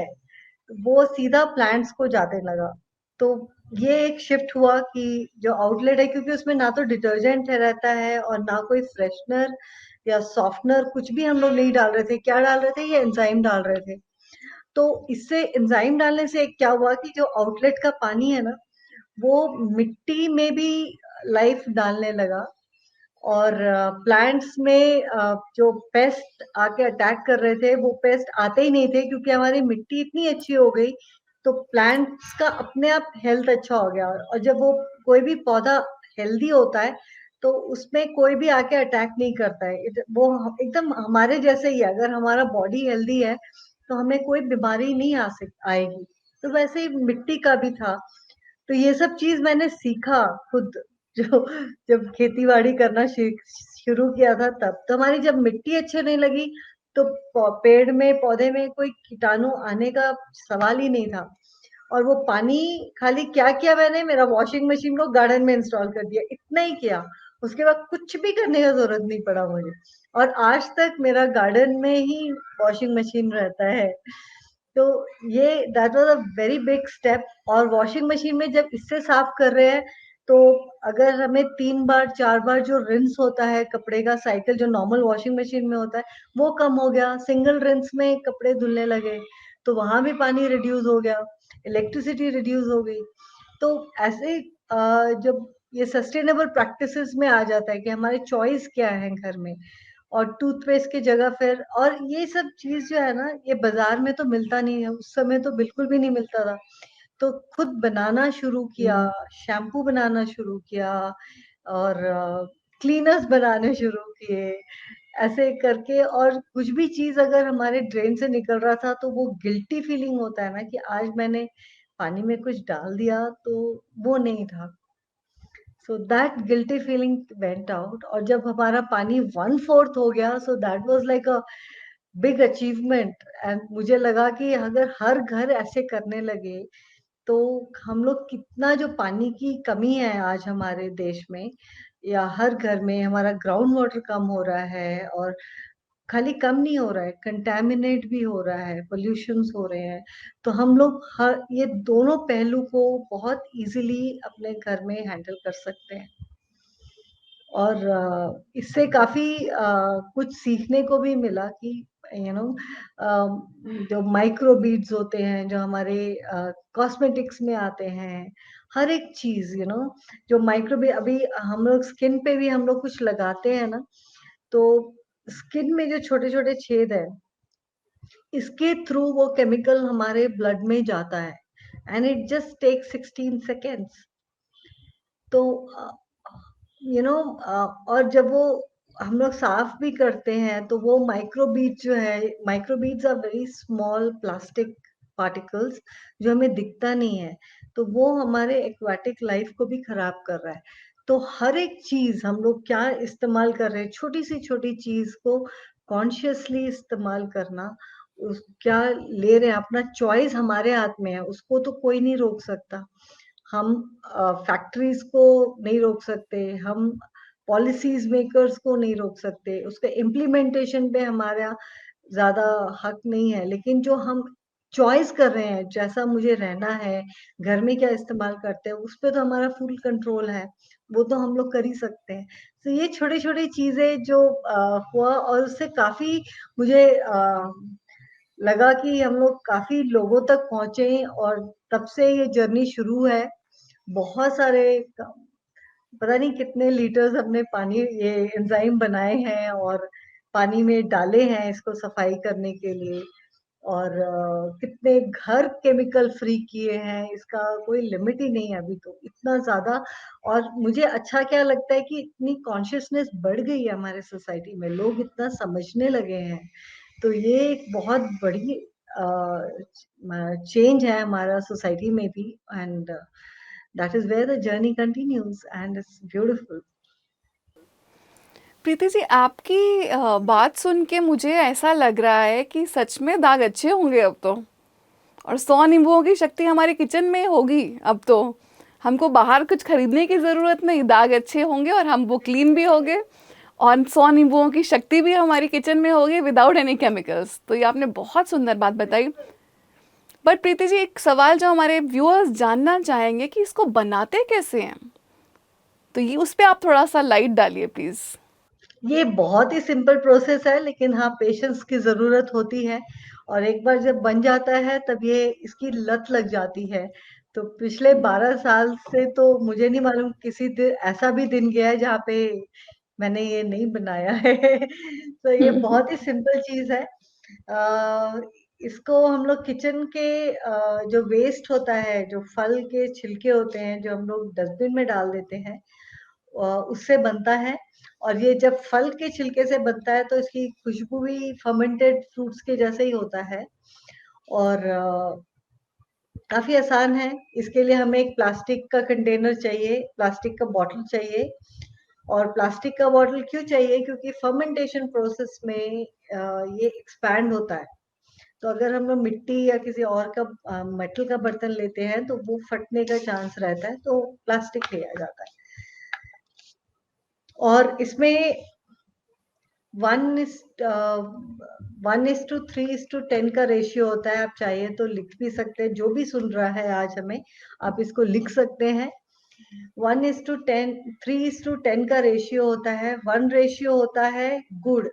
वो सीधा प्लांट्स को जाने लगा। तो ये एक शिफ्ट हुआ कि जो आउटलेट है, क्योंकि उसमें ना तो डिटर्जेंट रहता है और ना कोई फ्रेशनर या सॉफ्टनर, कुछ भी हम लोग नहीं डाल रहे थे। क्या डाल रहे थे? ये एंजाइम डाल रहे थे। तो इससे एंजाइम डालने से एक क्या हुआ कि जो आउटलेट का पानी है ना, वो मिट्टी में भी लाइफ डालने लगा। और प्लांट्स में जो पेस्ट आके अटैक कर रहे थे, वो पेस्ट आते ही नहीं थे, क्योंकि हमारी मिट्टी इतनी अच्छी हो गई। तो प्लांट्स का अपने आप हेल्थ अच्छा हो गया, और जब वो कोई भी पौधा हेल्दी होता है, तो उसमें कोई भी आके अटैक नहीं करता है। वो एकदम हमारे जैसे ही है। अगर हमारा बॉडी हेल्दी है, तो हमें कोई बीमारी नहीं आएगी। तो वैसे ही मिट्टी का भी था। तो ये सब चीज मैंने सीखा खुद, जो जब खेती-बाड़ी करना शुरू किया था तब। तो हमारी जब मिट्टी अच्छे नहीं लगी, तो पेड़ में, पौधे में कोई कीटाणु आने का सवाल ही नहीं था। और वो पानी खाली क्या किया मैंने, मेरा वॉशिंग मशीन को गार्डन में इंस्टॉल कर दिया, इतना ही किया। उसके बाद कुछ भी करने का जरूरत नहीं पड़ा मुझे। और आज तक मेरा गार्डन में ही वॉशिंग मशीन रहता है। तो ये that was a very big step. और वॉशिंग मशीन में जब इससे साफ कर रहे हैं, तो अगर हमें 3 बार 4 बार जो रिंस होता है कपड़े का साइकिल, जो नॉर्मल वॉशिंग मशीन में होता है, वो कम हो गया। सिंगल रिंस में कपड़े धुलने लगे, तो वहां भी पानी रिड्यूस हो गया, इलेक्ट्रिसिटी रिड्यूस हो गई। तो ऐसे जब ये सस्टेनेबल प्रैक्टिसेस में आ जाता है कि हमारे चॉइस क्या है घर में, और टूथपेस्ट की जगह फिर, और ये सब चीज जो है ना, ये बाजार में तो मिलता नहीं है। उस समय तो बिल्कुल भी नहीं मिलता था। तो खुद बनाना शुरू किया, शैम्पू बनाना शुरू किया, और क्लीनर्स बनाने शुरू किए, ऐसे करके। और कुछ भी चीज अगर हमारे ड्रेन से निकल रहा था, तो वो गिल्टी फीलिंग होता है ना कि आज मैंने पानी में कुछ डाल दिया, तो वो नहीं था। So that guilty feeling went out. और जब हमारा पानी 1/4 हो गया, so that was like a big achievement. And मुझे लगा कि अगर हर घर ऐसे करने लगे, तो हम लोग कितना, जो पानी की कमी है आज हमारे देश में, या हर घर में, हमारा ग्राउंड वाटर कम हो रहा है। और खाली कम नहीं हो रहा है, कंटैमिनेट भी हो रहा है, पोल्यूशंस हो रहे हैं। तो हम लोग हर ये दोनों पहलू को बहुत इजीली अपने घर में हैंडल कर सकते हैं। और इससे काफ़ी कुछ सीखने को भी मिला कि यू नो जो माइक्रो बीड्स होते हैं, जो हमारे कॉस्मेटिक्स में आते हैं, हर एक चीज़, जो माइक्रो बी अभी हम लोग स्किन पे भी हम लोग कुछ लगाते हैं ना, तो स्किन में जो छोटे-छोटे छेद हैं, इसके थ्रू वो केमिकल हमारे ब्लड में जाता है, and it just takes 16 seconds. तो और जब वो हम लोग साफ भी करते हैं, तो वो माइक्रोबीट्स जो है, microbeads are very small plastic particles, जो हमें दिखता नहीं है। तो वो हमारे एक्वाटिक लाइफ को भी खराब कर रहा है। तो हर एक चीज हम लोग क्या इस्तेमाल कर रहे हैं, छोटी सी छोटी चीज को कॉन्शियसली इस्तेमाल करना, उस क्या ले रहे हैं, अपना चॉइस हमारे हाथ में है, उसको तो कोई नहीं रोक सकता। हम फैक्ट्रीज को नहीं रोक सकते, हम पॉलिसीज मेकर्स को नहीं रोक सकते, उसके इम्प्लीमेंटेशन पे हमारा ज्यादा हक नहीं है। लेकिन जो हम चॉइस कर रहे हैं, जैसा मुझे रहना है, घर में क्या इस्तेमाल करते हैं, उस पे तो हमारा फुल कंट्रोल है। वो तो हम लोग कर ही सकते हैं। तो ये छोटी छोटी चीजें जो हुआ, और उससे काफी मुझे लगा कि हम लोग काफी लोगों तक पहुंचे। और तब से ये जर्नी शुरू है। बहुत सारे पता नहीं कितने लीटर्स हमने पानी, ये एंजाइम बनाए हैं और पानी में डाले हैं इसको सफाई करने के लिए। और कितने घर केमिकल फ्री किए हैं, इसका कोई लिमिट ही नहीं है अभी तो, इतना ज्यादा। और मुझे अच्छा क्या लगता है कि इतनी कॉन्शियसनेस बढ़ गई है हमारे सोसाइटी में, लोग इतना समझने लगे हैं तो ये एक बहुत बड़ी चेंज है हमारा सोसाइटी में भी, and that is where the journey continues and it's beautiful. Preeti ji, आपकी बात सुन के मुझे ऐसा लग रहा है कि सच में दाग अच्छे होंगे अब तो, और 100 नींबुओं की शक्ति हमारे किचन में होगी अब तो। हमको बाहर कुछ खरीदने की ज़रूरत नहीं, दाग अच्छे होंगे और हम वो क्लीन भी होंगे, और 100 नींबुओं की शक्ति भी हमारी किचन में होगी विदाउट एनी केमिकल्स। तो ये आपने बहुत सुंदर बात बताई। बट प्रीति जी, एक सवाल जो हमारे व्यूअर्स जानना चाहेंगे कि इसको बनाते कैसे हैं, तो ये उस पर आप थोड़ा सा लाइट डालिए प्लीज़। ये बहुत ही सिंपल प्रोसेस है, लेकिन हाँ पेशेंस की जरूरत होती है, और एक बार जब बन जाता है तब ये इसकी लत लग जाती है। तो पिछले 12 साल से तो मुझे नहीं मालूम किसी दिन ऐसा भी दिन गया है जहाँ पे मैंने ये नहीं बनाया है। तो ये बहुत ही सिंपल चीज है। इसको हम लोग किचन के जो वेस्ट होता है, जो फल के छिलके होते हैं जो हम लोग डस्टबिन में डाल देते हैं, उससे बनता है। और ये जब फल के छिलके से बनता है तो इसकी खुशबू भी फर्मेंटेड फ्रूट्स के जैसे ही होता है, और काफी आसान है। इसके लिए हमें एक प्लास्टिक का कंटेनर चाहिए, प्लास्टिक का बॉटल चाहिए। और प्लास्टिक का बॉटल क्यों चाहिए? क्योंकि फर्मेंटेशन प्रोसेस में ये एक्सपैंड होता है। तो अगर हम लोग मिट्टी या किसी और का मेटल का बर्तन लेते हैं तो वो फटने का चांस रहता है, तो प्लास्टिक लिया जाता है। और इसमें 1:3:10 का रेशियो होता है। आप चाहिए तो लिख भी सकते हैं, जो भी सुन रहा है आज हमें, आप इसको लिख सकते हैं। 1:10 3:10 का रेशियो होता है। 1 रेशियो होता है गुड़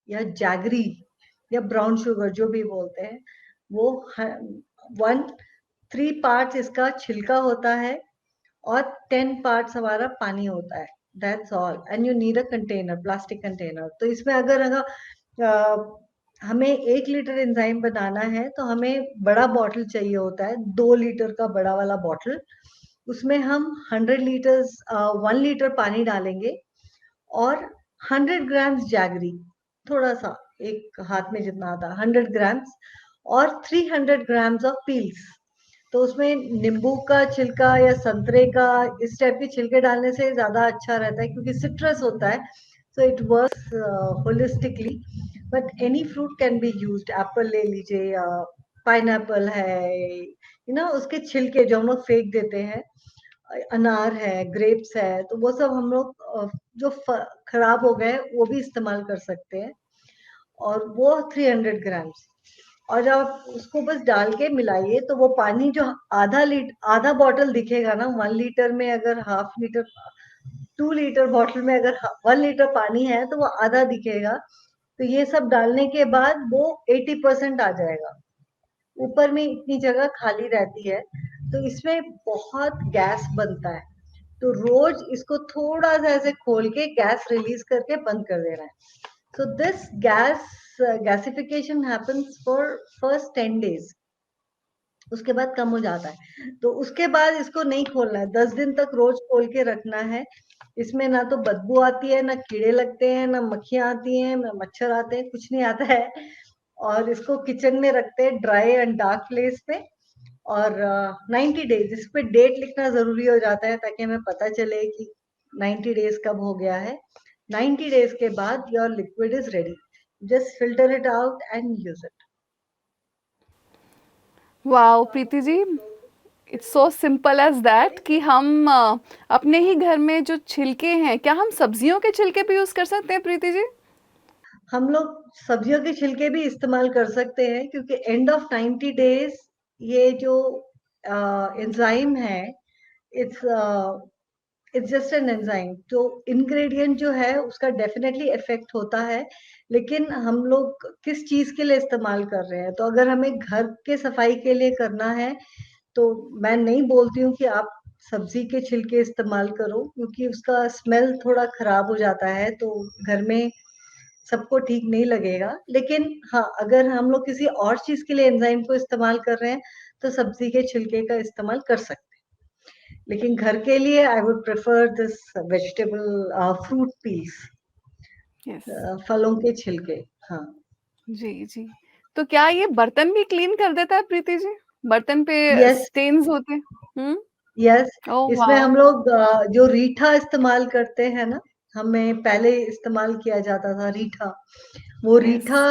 या जैगरी या ब्राउन शुगर, जो भी बोलते हैं वो। 3 पार्ट्स इसका छिलका होता है और 10 पार्ट्स हमारा पानी होता है। That's all, and you need a container, plastic container. तो इसमें अगर हमें 1 लीटर एंजाइम बनाना है तो हमें बड़ा बॉटल चाहिए होता है, 2 लीटर का बड़ा वाला बॉटल। उसमें हम 1 लीटर पानी डालेंगे और 100 ग्राम्स जैगरी, थोड़ा सा एक हाथ में जितना आता है, 100 ग्राम्स, और 300 ग्राम्स ऑफ पील्स। तो उसमें नींबू का छिलका या संतरे का, इस टाइप के छिलके डालने से ज्यादा अच्छा रहता है, क्योंकि सिट्रस होता है, so it works holistically. But any fruit can be used. Apple ले लीजिए या पाइनएप्पल है, उसके छिलके जो हम लोग फेंक देते हैं, अनार है, ग्रेप्स है, तो वो सब हम लोग जो खराब हो गए वो भी इस्तेमाल कर सकते हैं। और वो 300 ग्राम्स, और जब आप उसको बस डाल के मिलाइए तो वो पानी जो आधा बॉटल दिखेगा ना 1 लीटर में, अगर हाफ लीटर 2 लीटर बॉटल में अगर 1 लीटर पानी है तो वो आधा दिखेगा। तो ये सब डालने के बाद वो 80% आ जाएगा, ऊपर में इतनी जगह खाली रहती है। तो इसमें बहुत गैस बनता है, तो रोज इसको थोड़ा सा ऐसे खोल के गैस रिलीज करके बंद कर देना है। So this gasification happens for first 10 days. उसके बाद कम हो जाता है। तो उसके बाद इसको नहीं खोलना है, 10 दिन तक रोज खोल के रखना है। इसमें ना तो बदबू आती है, ना कीड़े लगते हैं, ना मक्खियां आती हैं, ना मच्छर आते हैं, कुछ नहीं आता है। और इसको किचन में रखते हैं ड्राई एंड डार्क प्लेस पे। और 90 डेज, इस पे डेट लिखना जरूरी हो जाता है ताकि हमें पता चले कि 90 डेज कब हो गया है। 90 डेज के बाद your liquid is ready, just filter it out and use it. Wow Preeti ji, it's so simple as that कि हम अपने ही घर में जो छिलके हैं, क्या हम सब्जियों के छिलके भी यूज़ कर सकते हैं प्रीति जी? हम लोग सब्जियों के छिलके भी इस्तेमाल कर सकते हैं, क्योंकि एंड ऑफ 90 डेज ये जो एंजाइम है, it's it's just an enzyme. तो इंग्रेडिएंट जो है उसका डेफिनेटली इफेक्ट होता है, लेकिन हम लोग किस चीज के लिए इस्तेमाल कर रहे हैं। तो अगर हमें घर के सफाई के लिए करना है तो मैं नहीं बोलती हूँ कि आप सब्जी के छिलके इस्तेमाल करो, क्योंकि उसका स्मेल थोड़ा खराब हो जाता है, तो घर में सबको ठीक नहीं लगेगा। लेकिन हाँ, अगर हम लोग किसी और चीज के लिए एंजाइम को इस्तेमाल कर रहे हैं तो सब्जी के छिलके का इस्तेमाल कर सकते हैं। लेकिन घर के लिए I would prefer this vegetable fruit peels, yes, फलों के छिलके। हाँ, जी, जी। तो क्या ये बर्तन भी क्लीन कर देता है प्रीति जी? बर्तन पे यस, स्टेन्स होते हैं? हुँ? यस। ओह इसमें वाओ! हम लोग जो रीठा इस्तेमाल करते हैं ना, हमें पहले इस्तेमाल किया जाता था रीठा। वो यस। रीठा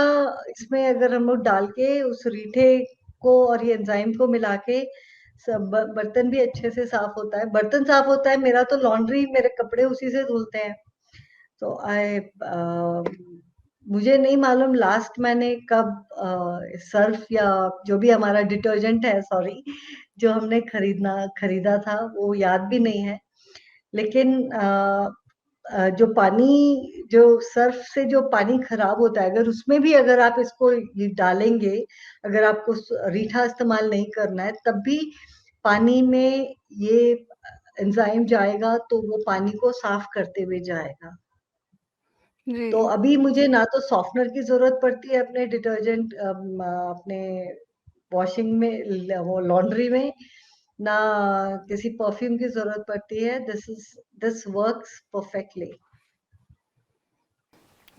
इसमें अगर हम लोग डाल के उस रीठे को और ये एंजाइम को मिला के सब बर्तन भी अच्छे से साफ होता है। बर्तन साफ होता है, मेरा तो लॉन्ड्री, मेरे कपड़े उसी से धुलते हैं। तो मुझे नहीं मालूम लास्ट मैंने कब सर्फ या जो भी हमारा डिटर्जेंट है, सॉरी, जो हमने खरीदा था, वो याद भी नहीं है। लेकिन जो पानी, जो सर्फ से जो पानी खराब होता है, अगर उसमें भी अगर आप इसको ये डालेंगे, अगर आपको रीठा इस्तेमाल नहीं करना है, तब भी पानी में ये एंजाइम जाएगा, तो वो पानी को साफ करते हुए जाएगा। जी। तो अभी मुझे ना तो सॉफ्टनर की जरूरत पड़ती है अपने डिटर्जेंट, अपने वॉशिंग में, वो लॉन्ड्री में, ना किसी परफ्यूम की जरूरत पड़ती है। This works perfectly.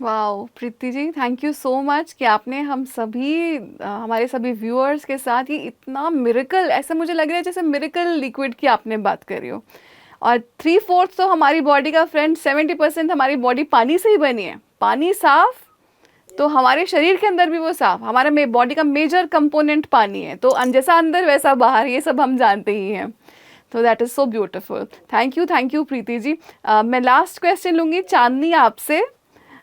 Wow! Preeti ji, thank you so much कि आपने हम सभी हमारे सभी व्यूअर्स के साथ ये इतना मिरेकल, ऐसा मुझे लग रहा है जैसे मिरेकल लिक्विड की आपने बात करी हो। और 3/4 तो हमारी बॉडी का फ्रेंड 70% हमारी बॉडी पानी से ही बनी है। पानी साफ, तो हमारे शरीर के अंदर भी वो साफ। हमारे में बॉडी का मेजर कंपोनेंट पानी है, तो जैसा अंदर वैसा बाहर, ये सब हम जानते ही हैं। तो that is so beautiful. Thank you Preeti ji. मैं लास्ट क्वेश्चन लूँगी चांदनी आपसे।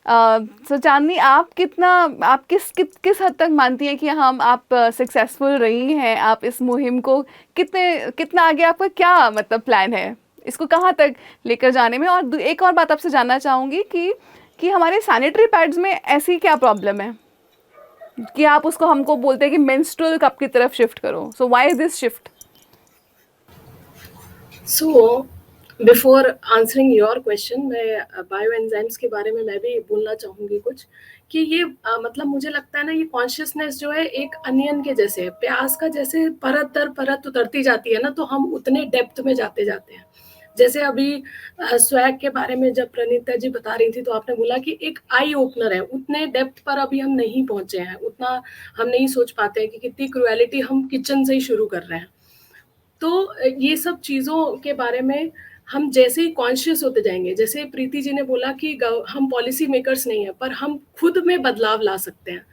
सो चांदनी, आप किस हद तक मानती हैं कि हम आप सक्सेसफुल रही हैं, आप इस मुहिम को कितना आगे आपका क्या मतलब प्लान है इसको कहाँ तक लेकर जाने में? और एक और बात आपसे जानना चाहूँगी कि हमारे सैनिटरी पैड्स में ऐसी क्या प्रॉब्लम है कि आप उसको हमको बोलते हैं कि मेंस्ट्रुअल कप की तरफ शिफ्ट करो? So why is this shift? So before answering your question, मैं बायो एंजाइम्स के बारे में मैं भी बोलना चाहूँगी कुछ, कि ये मतलब मुझे लगता है ना, ये कॉन्शियसनेस जो है एक अनियन के जैसे है, प्याज का जैसे परत दर परत उतरती जाती है ना, तो हम उतने डेप्थ में जाते जाते हैं। जैसे अभी स्वैग के बारे में जब प्रणीता जी बता रही थी, तो आपने बोला कि एक आई ओपनर है, उतने डेप्थ पर अभी हम नहीं पहुंचे हैं, उतना हम नहीं सोच पाते हैं कि कितनी क्रुएलिटी हम किचन से ही शुरू कर रहे हैं। तो ये सब चीज़ों के बारे में हम जैसे ही कॉन्शियस होते जाएंगे, जैसे प्रीति जी ने बोला कि हम पॉलिसी मेकर्स नहीं है, पर हम खुद में बदलाव ला सकते हैं।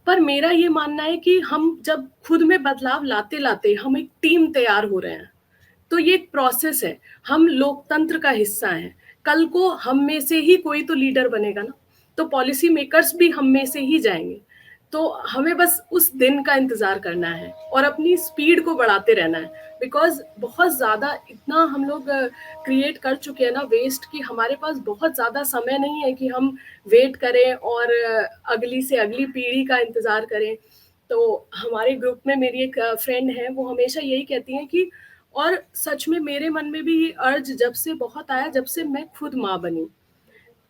पर मेरा ये मानना है कि हम जब खुद में बदलाव लाते लाते हम एक टीम तैयार हो रहे हैं, तो ये एक प्रोसेस है, हम लोकतंत्र का हिस्सा हैं। कल को हम में से ही कोई तो लीडर बनेगा ना, तो पॉलिसी मेकर्स भी हम में से ही जाएंगे। तो हमें बस उस दिन का इंतजार करना है और अपनी स्पीड को बढ़ाते रहना है, बिकॉज बहुत ज़्यादा इतना हम लोग क्रिएट कर चुके हैं ना वेस्ट, कि हमारे पास बहुत ज़्यादा समय नहीं है कि हम वेट करें और अगली से अगली पीढ़ी का इंतज़ार करें। तो हमारे ग्रुप में मेरी एक फ्रेंड है, वो हमेशा यही कहती हैं कि, और सच में मेरे मन में भी ये अर्ज जब से बहुत आया, जब से मैं खुद माँ बनी,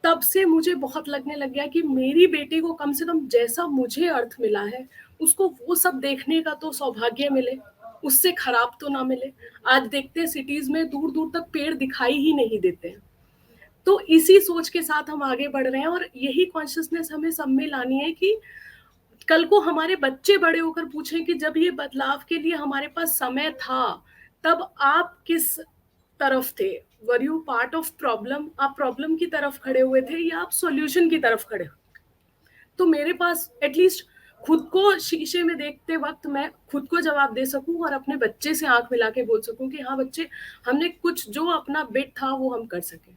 तब से मुझे बहुत लगने लग गया कि मेरी बेटी को कम से कम जैसा मुझे अर्थ मिला है, उसको वो सब देखने का तो सौभाग्य मिले, उससे खराब तो ना मिले। आज देखते हैं सिटीज में दूर दूर तक पेड़ दिखाई ही नहीं देते हैं। तो इसी सोच के साथ हम आगे बढ़ रहे हैं, और यही कॉन्शियसनेस हमें सब में लानी है कि कल को हमारे बच्चे बड़े होकर पूछें कि जब ये बदलाव के लिए हमारे पास समय था, तब आप किस तरफ थे? Were you part of problem? आप प्रॉब्लम की तरफ खड़े हुए थे या आप सॉल्यूशन की तरफ खड़े? तो मेरे पास एटलीस्ट खुद को शीशे में देखते वक्त मैं खुद को जवाब दे सकूं और अपने बच्चे से आंख मिला के बोल सकूं कि हाँ बच्चे, हमने कुछ जो अपना बिट था वो हम कर सके।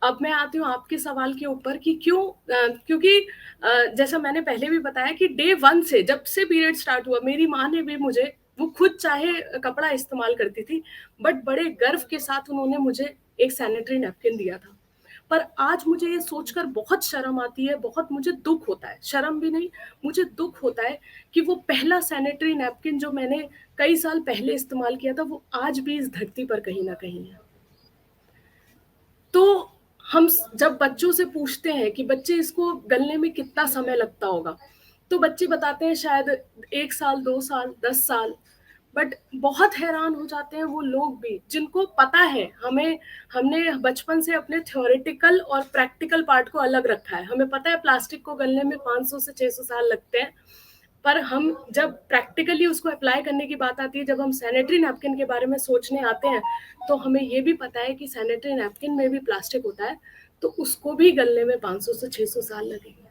अब मैं आती हूँ आपके सवाल के ऊपर कि क्यों, क्योंकि जैसा मैंने पहले भी बताया कि डे 1 से, जब से पीरियड स्टार्ट हुआ, मेरी माँ ने भी मुझे, वो खुद चाहे कपड़ा इस्तेमाल करती थी, बट बड़े गर्व के साथ उन्होंने मुझे एक सैनिटरी नैपकिन दिया था। पर आज मुझे ये सोचकर बहुत शर्म आती है, बहुत मुझे दुख होता है, शर्म भी नहीं, मुझे दुख होता है कि वो पहला सैनिटरी नैपकिन जो मैंने कई साल पहले इस्तेमाल किया था, वो आज भी इस धरती पर कहीं ना कहीं है। तो हम जब बच्चों से पूछते हैं कि बच्चे इसको गलने में कितना समय लगता होगा, तो बच्चे बताते हैं शायद 1 साल, 2 साल, 10 साल। बट बहुत हैरान हो जाते हैं वो लोग भी जिनको पता है, हमने बचपन से अपने थ्योरेटिकल और प्रैक्टिकल पार्ट को अलग रखा है। हमें पता है प्लास्टिक को गलने में 500 से 600 साल लगते हैं, पर हम जब प्रैक्टिकली उसको अप्लाई करने की बात आती है, जब हम सैनिटरी नैपकिन के बारे में सोचने आते हैं, तो हमें ये भी पता है कि सैनिटरी नैपकिन में भी प्लास्टिक होता है, तो उसको भी गलने में 500 से 600 साल लगेंगे।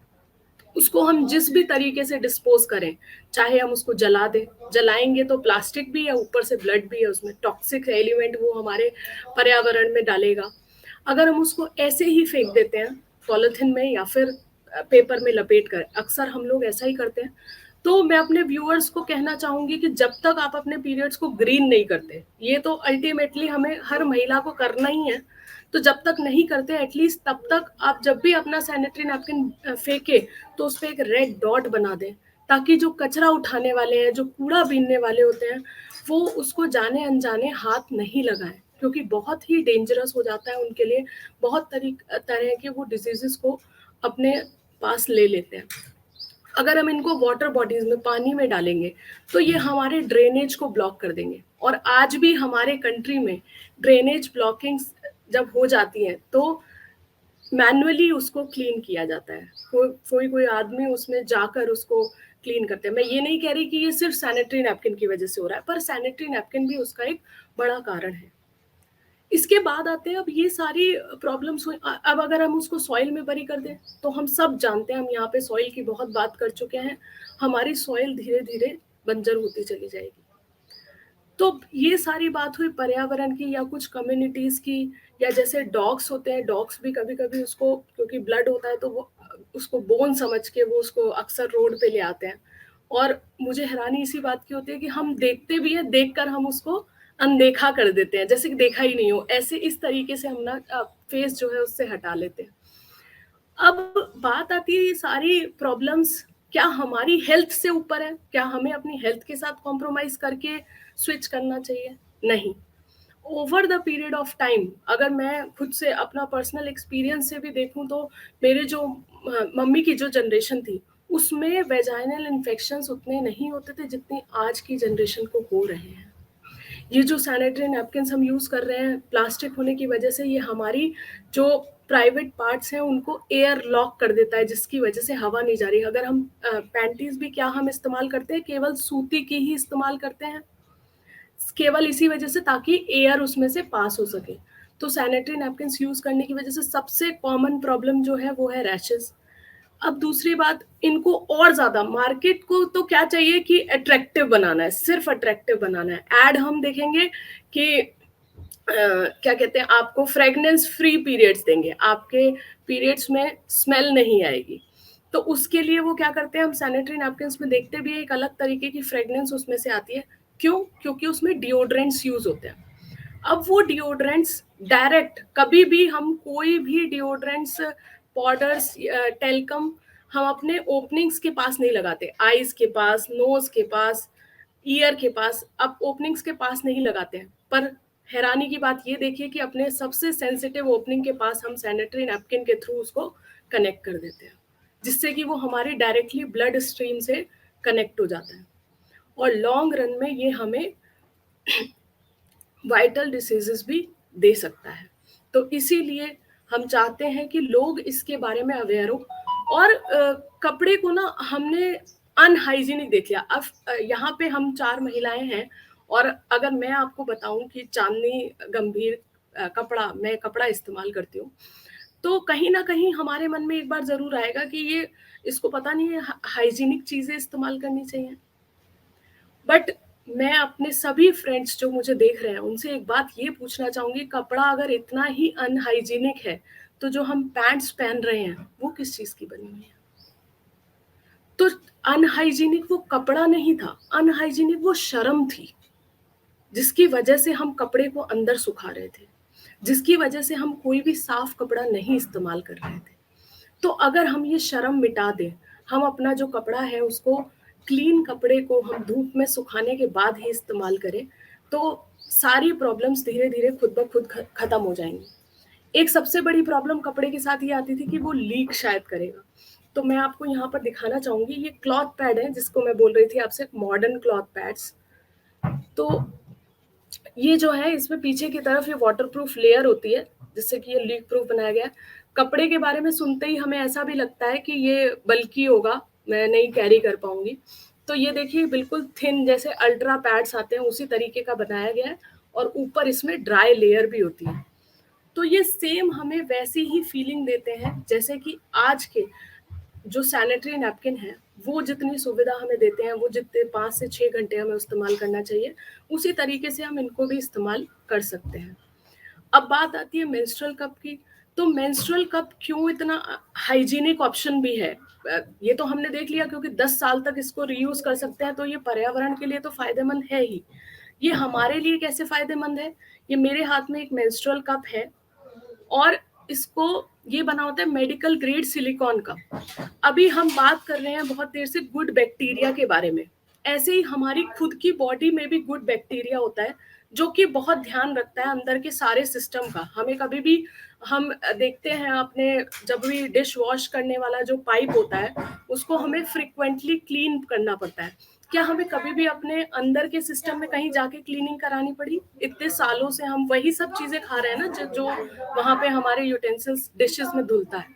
उसको हम जिस भी तरीके से डिस्पोज करें, चाहे हम उसको जला दें, जलाएंगे तो प्लास्टिक भी है, ऊपर से ब्लड भी है, उसमें टॉक्सिक एलिमेंट वो हमारे पर्यावरण में डालेगा। अगर हम उसको ऐसे ही फेंक देते हैं पॉलिथीन में या फिर पेपर में लपेट कर, अक्सर हम लोग ऐसा ही करते हैं। तो मैं अपने व्यूअर्स को कहना चाहूंगी कि जब तक आप अपने पीरियड्स को ग्रीन नहीं करते, ये तो अल्टीमेटली हमें हर महिला को करना ही है, तो जब तक नहीं करते एटलीस्ट तब तक आप जब भी अपना सैनिटरी नैपकिन फेंके तो उस पर एक रेड डॉट बना दें, ताकि जो कचरा उठाने वाले हैं, जो कूड़ा बीनने वाले होते हैं, वो उसको जाने अनजाने हाथ नहीं लगाएं, क्योंकि बहुत ही डेंजरस हो जाता है उनके लिए। बहुत तरह के वो डिजीजेस को अपने पास ले लेते हैं। अगर हम इनको वाटर बॉडीज में, पानी में डालेंगे, तो ये हमारे ड्रेनेज को ब्लॉक कर देंगे। और आज भी हमारे कंट्री में ड्रेनेज ब्लॉकिंग्स जब हो जाती हैं तो मैनुअली उसको क्लीन किया जाता है। कोई आदमी उसमें जाकर उसको क्लीन करते हैं। मैं ये नहीं कह रही कि ये सिर्फ सैनिटरी नैपकिन की वजह से हो रहा है, पर सैनिटरी नैपकिन भी उसका एक बड़ा कारण है। इसके बाद आते हैं अब ये सारी प्रॉब्लम्स हुई। अब अगर हम उसको सॉइल में बरी कर दें, तो हम सब जानते हैं, हम यहाँ पे सॉइल की बहुत बात कर चुके हैं, हमारी सॉइल धीरे धीरे बंजर होती चली जाएगी। तो ये सारी बात हुई पर्यावरण की या कुछ कम्युनिटीज की, या जैसे डॉग्स होते हैं, डॉग्स भी कभी कभी उसको, क्योंकि ब्लड होता है तो वो उसको बोन समझ के वो उसको अक्सर रोड पे ले आते हैं। और मुझे हैरानी इसी बात की होती है कि हम देखते भी हैं, देखकर हम उसको अनदेखा कर देते हैं, जैसे कि देखा ही नहीं हो, ऐसे इस तरीके से हम ना फेस जो है उससे हटा लेते हैं। अब बात आती है ये सारी प्रॉब्लम्स क्या हमारी हेल्थ से ऊपर है? क्या हमें अपनी हेल्थ के साथ कॉम्प्रोमाइज करके स्विच करना चाहिए? नहीं। Over the period of time, अगर मैं खुद से अपना पर्सनल एक्सपीरियंस से भी देखूं, तो मेरे जो मम्मी की जो जनरेशन थी उसमें वेजाइनल इन्फेक्शंस उतने नहीं होते थे जितने आज की जनरेशन को हो रहे हैं। ये जो सैनिटरी नैपकिन्स हम यूज़ कर रहे हैं, प्लास्टिक होने की वजह से ये हमारी जो प्राइवेट पार्ट्स हैं उनको एयर लॉक कर देता है, जिसकी वजह से हवा नहीं जा रही। अगर हम पैंटीज भी क्या हम इस्तेमाल करते हैं, केवल सूती की ही इस्तेमाल करते हैं, केवल इसी वजह से ताकि एयर उसमें से पास हो सके। तो सैनिटरी नैपकिन्स यूज़ करने की वजह से सबसे कॉमन प्रॉब्लम जो है वो है रैशेस। अब दूसरी बात, इनको और ज़्यादा मार्केट को तो क्या चाहिए कि अट्रैक्टिव बनाना है, सिर्फ अट्रैक्टिव बनाना है। एड हम देखेंगे कि क्या कहते हैं, आपको फ्रेगनेंस फ्री पीरियड्स देंगे, आपके पीरियड्स में स्मेल नहीं आएगी। तो उसके लिए वो क्या करते हैं, हम सैनिटरी नैपकिन्स में देखते भी है एक अलग तरीके की फ्रेगनेंस उसमें से आती है। क्यों? क्योंकि उसमें डिओड्रेंट्स यूज होते हैं। अब वो डिओड्रेंट्स डायरेक्ट, कभी भी हम कोई भी डिओड्रेंट्स, पाउडर्स, टेल्कम हम अपने ओपनिंग्स के पास नहीं लगाते, आईज के पास, नोज के पास, ईयर के पास, अब ओपनिंग्स के पास नहीं लगाते हैं। पर हैरानी की बात ये देखिए कि अपने सबसे सेंसिटिव ओपनिंग के पास हम सैनिटरी नैपकिन के थ्रू उसको कनेक्ट कर देते हैं, जिससे कि वो हमारी डायरेक्टली ब्लड स्ट्रीम से कनेक्ट हो जाता है। और लॉन्ग रन में ये हमें वाइटल डिसीजेस भी दे सकता है। तो इसीलिए हम चाहते हैं कि लोग इसके बारे में अवेयर हो। और कपड़े को ना हमने अनहाइजीनिक देख लिया। अब यहाँ पे हम 4 महिलाएं हैं, और अगर मैं आपको बताऊं कि चांदनी गंभीर कपड़ा, मैं कपड़ा इस्तेमाल करती हूँ, तो कहीं ना कहीं हमारे मन में एक बार जरूर आएगा कि ये, इसको पता नहीं है हाइजीनिक चीजें इस्तेमाल करनी चाहिए। बट मैं अपने सभी फ्रेंड्स जो मुझे देख रहे हैं उनसे एक बात ये पूछना चाहूंगी, कपड़ा अगर इतना ही अनहाइजीनिक है, तो जो हम पैंट्स पहन रहे हैं वो किस चीज की बनी हुई है? तो अनहाइजीनिक वो कपड़ा नहीं था, अनहाइजीनिक वो शर्म थी, जिसकी वजह से हम कपड़े को अंदर सुखा रहे थे, जिसकी वजह से हम कोई भी साफ कपड़ा नहीं इस्तेमाल कर रहे थे। तो अगर हम ये शर्म मिटा दें, हम अपना जो कपड़ा है उसको, क्लीन कपड़े को हम धूप में सुखाने के बाद ही इस्तेमाल करें, तो सारी प्रॉब्लम्स धीरे धीरे खुद ब खुद खत्म हो जाएंगी। एक सबसे बड़ी प्रॉब्लम कपड़े के साथ ये आती थी कि वो लीक शायद करेगा। तो मैं आपको यहाँ पर दिखाना चाहूंगी, ये क्लॉथ पैड है जिसको मैं बोल रही थी आपसे, मॉडर्न क्लॉथ पैड्स। तो ये जो है इसमें पीछे की तरफ ये वाटरप्रूफ लेयर होती है जिससे कि ये लीक प्रूफ बनाया गया है। कपड़े के बारे में सुनते ही हमें ऐसा भी लगता है कि ये बल्कि होगा, मैं नहीं कैरी कर पाऊंगी। तो ये देखिए बिल्कुल थिन जैसे अल्ट्रा पैड्स आते हैं उसी तरीके का बनाया गया है और ऊपर इसमें ड्राई लेयर भी होती है। तो ये सेम हमें वैसी ही फीलिंग देते हैं जैसे कि आज के जो सैनिटरी नैपकिन है वो जितनी सुविधा हमें देते हैं, वो जितने 5 से 6 घंटे हमें इस्तेमाल करना चाहिए, उसी तरीके से हम इनको भी इस्तेमाल कर सकते हैं। अब बात आती है मेंस्ट्रुअल कप की। तो मेंस्ट्रुअल कप क्यों इतना हाइजीनिक ऑप्शन भी है, ये तो हमने देख लिया क्योंकि 10 साल तक इसको रीयूज कर सकते हैं, तो ये पर्यावरण के लिए तो फायदेमंद है ही। ये हमारे लिए कैसे फायदेमंद है, ये मेरे हाथ में एक मेंस्ट्रुअल कप है और इसको ये बना होता है मेडिकल ग्रेड सिलिकॉन का। अभी हम बात कर रहे हैं बहुत देर से गुड बैक्टीरिया के बारे में, ऐसे ही हमारी खुद की बॉडी में भी गुड बैक्टीरिया होता है जो कि बहुत ध्यान रखता है अंदर के सारे सिस्टम का। हमें कभी भी हम देखते हैं अपने जब भी डिश वॉश करने वाला जो पाइप होता है उसको हमें फ्रिक्वेंटली क्लीन करना पड़ता है। क्या हमें कभी भी अपने अंदर के सिस्टम में कहीं जाके क्लीनिंग करानी पड़ी? इतने सालों से हम वही सब चीजें खा रहे हैं ना जो वहां पे हमारे यूटेंसिल्स डिशेस में धुलता है,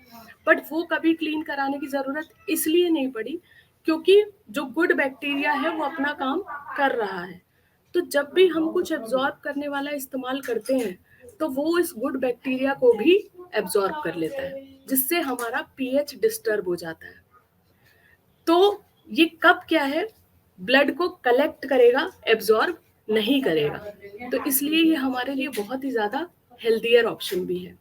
बट वो कभी क्लीन कराने की जरूरत इसलिए नहीं पड़ी क्योंकि जो गुड बैक्टीरिया है वो अपना काम कर रहा है। तो जब भी हम कुछ एब्जॉर्ब करने वाला इस्तेमाल करते हैं तो वो इस गुड बैक्टीरिया को भी एब्जॉर्ब कर लेता है जिससे हमारा पीएच डिस्टर्ब हो जाता है। तो ये कप क्या है, ब्लड को कलेक्ट करेगा, एब्जॉर्ब नहीं करेगा। तो इसलिए ये हमारे लिए बहुत ही ज्यादा हेल्दियर ऑप्शन भी है।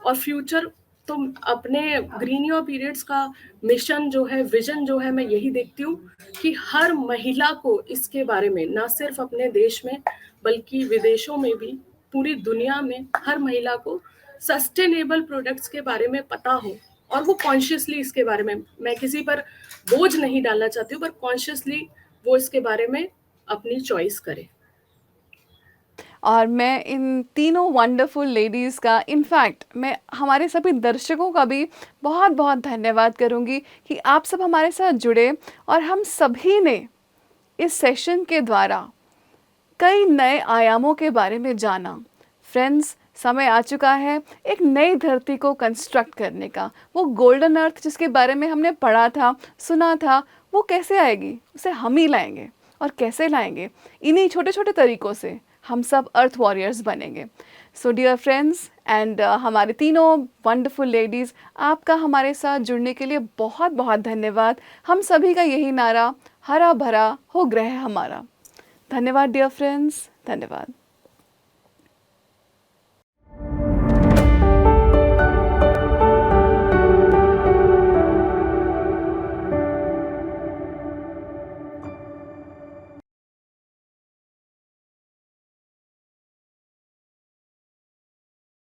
और फ्यूचर तो अपने ग्रीन योर पीरियड्स का मिशन जो है, विजन जो है, मैं यही देखती हूँ कि हर महिला को इसके बारे में, ना सिर्फ अपने देश में बल्कि विदेशों में भी, पूरी दुनिया में हर महिला को सस्टेनेबल प्रोडक्ट्स के बारे में पता हो और वो कॉन्शियसली इसके बारे में, मैं किसी पर बोझ नहीं डालना चाहती हूँ, पर कॉन्शियसली वो इसके बारे में अपनी चॉइस करे। और मैं इन तीनों वंडरफुल लेडीज़ का, इनफैक्ट मैं हमारे सभी दर्शकों का भी बहुत बहुत धन्यवाद करूंगी कि आप सब हमारे साथ जुड़े और हम सभी ने इस सेशन के द्वारा कई नए आयामों के बारे में जाना। फ्रेंड्स, समय आ चुका है एक नई धरती को कंस्ट्रक्ट करने का। वो गोल्डन अर्थ जिसके बारे में हमने पढ़ा था, सुना था, वो कैसे आएगी? उसे हम ही लाएंगे। और कैसे लाएंगे? इन्हीं छोटे छोटे तरीक़ों से हम सब अर्थ वॉरियर्स बनेंगे। सो डियर फ्रेंड्स एंड हमारे तीनों वंडरफुल लेडीज़, आपका हमारे साथ जुड़ने के लिए बहुत बहुत धन्यवाद। हम सभी का यही नारा, हरा भरा हो ग्रह हमारा। धन्यवाद डियर फ्रेंड्स, धन्यवाद।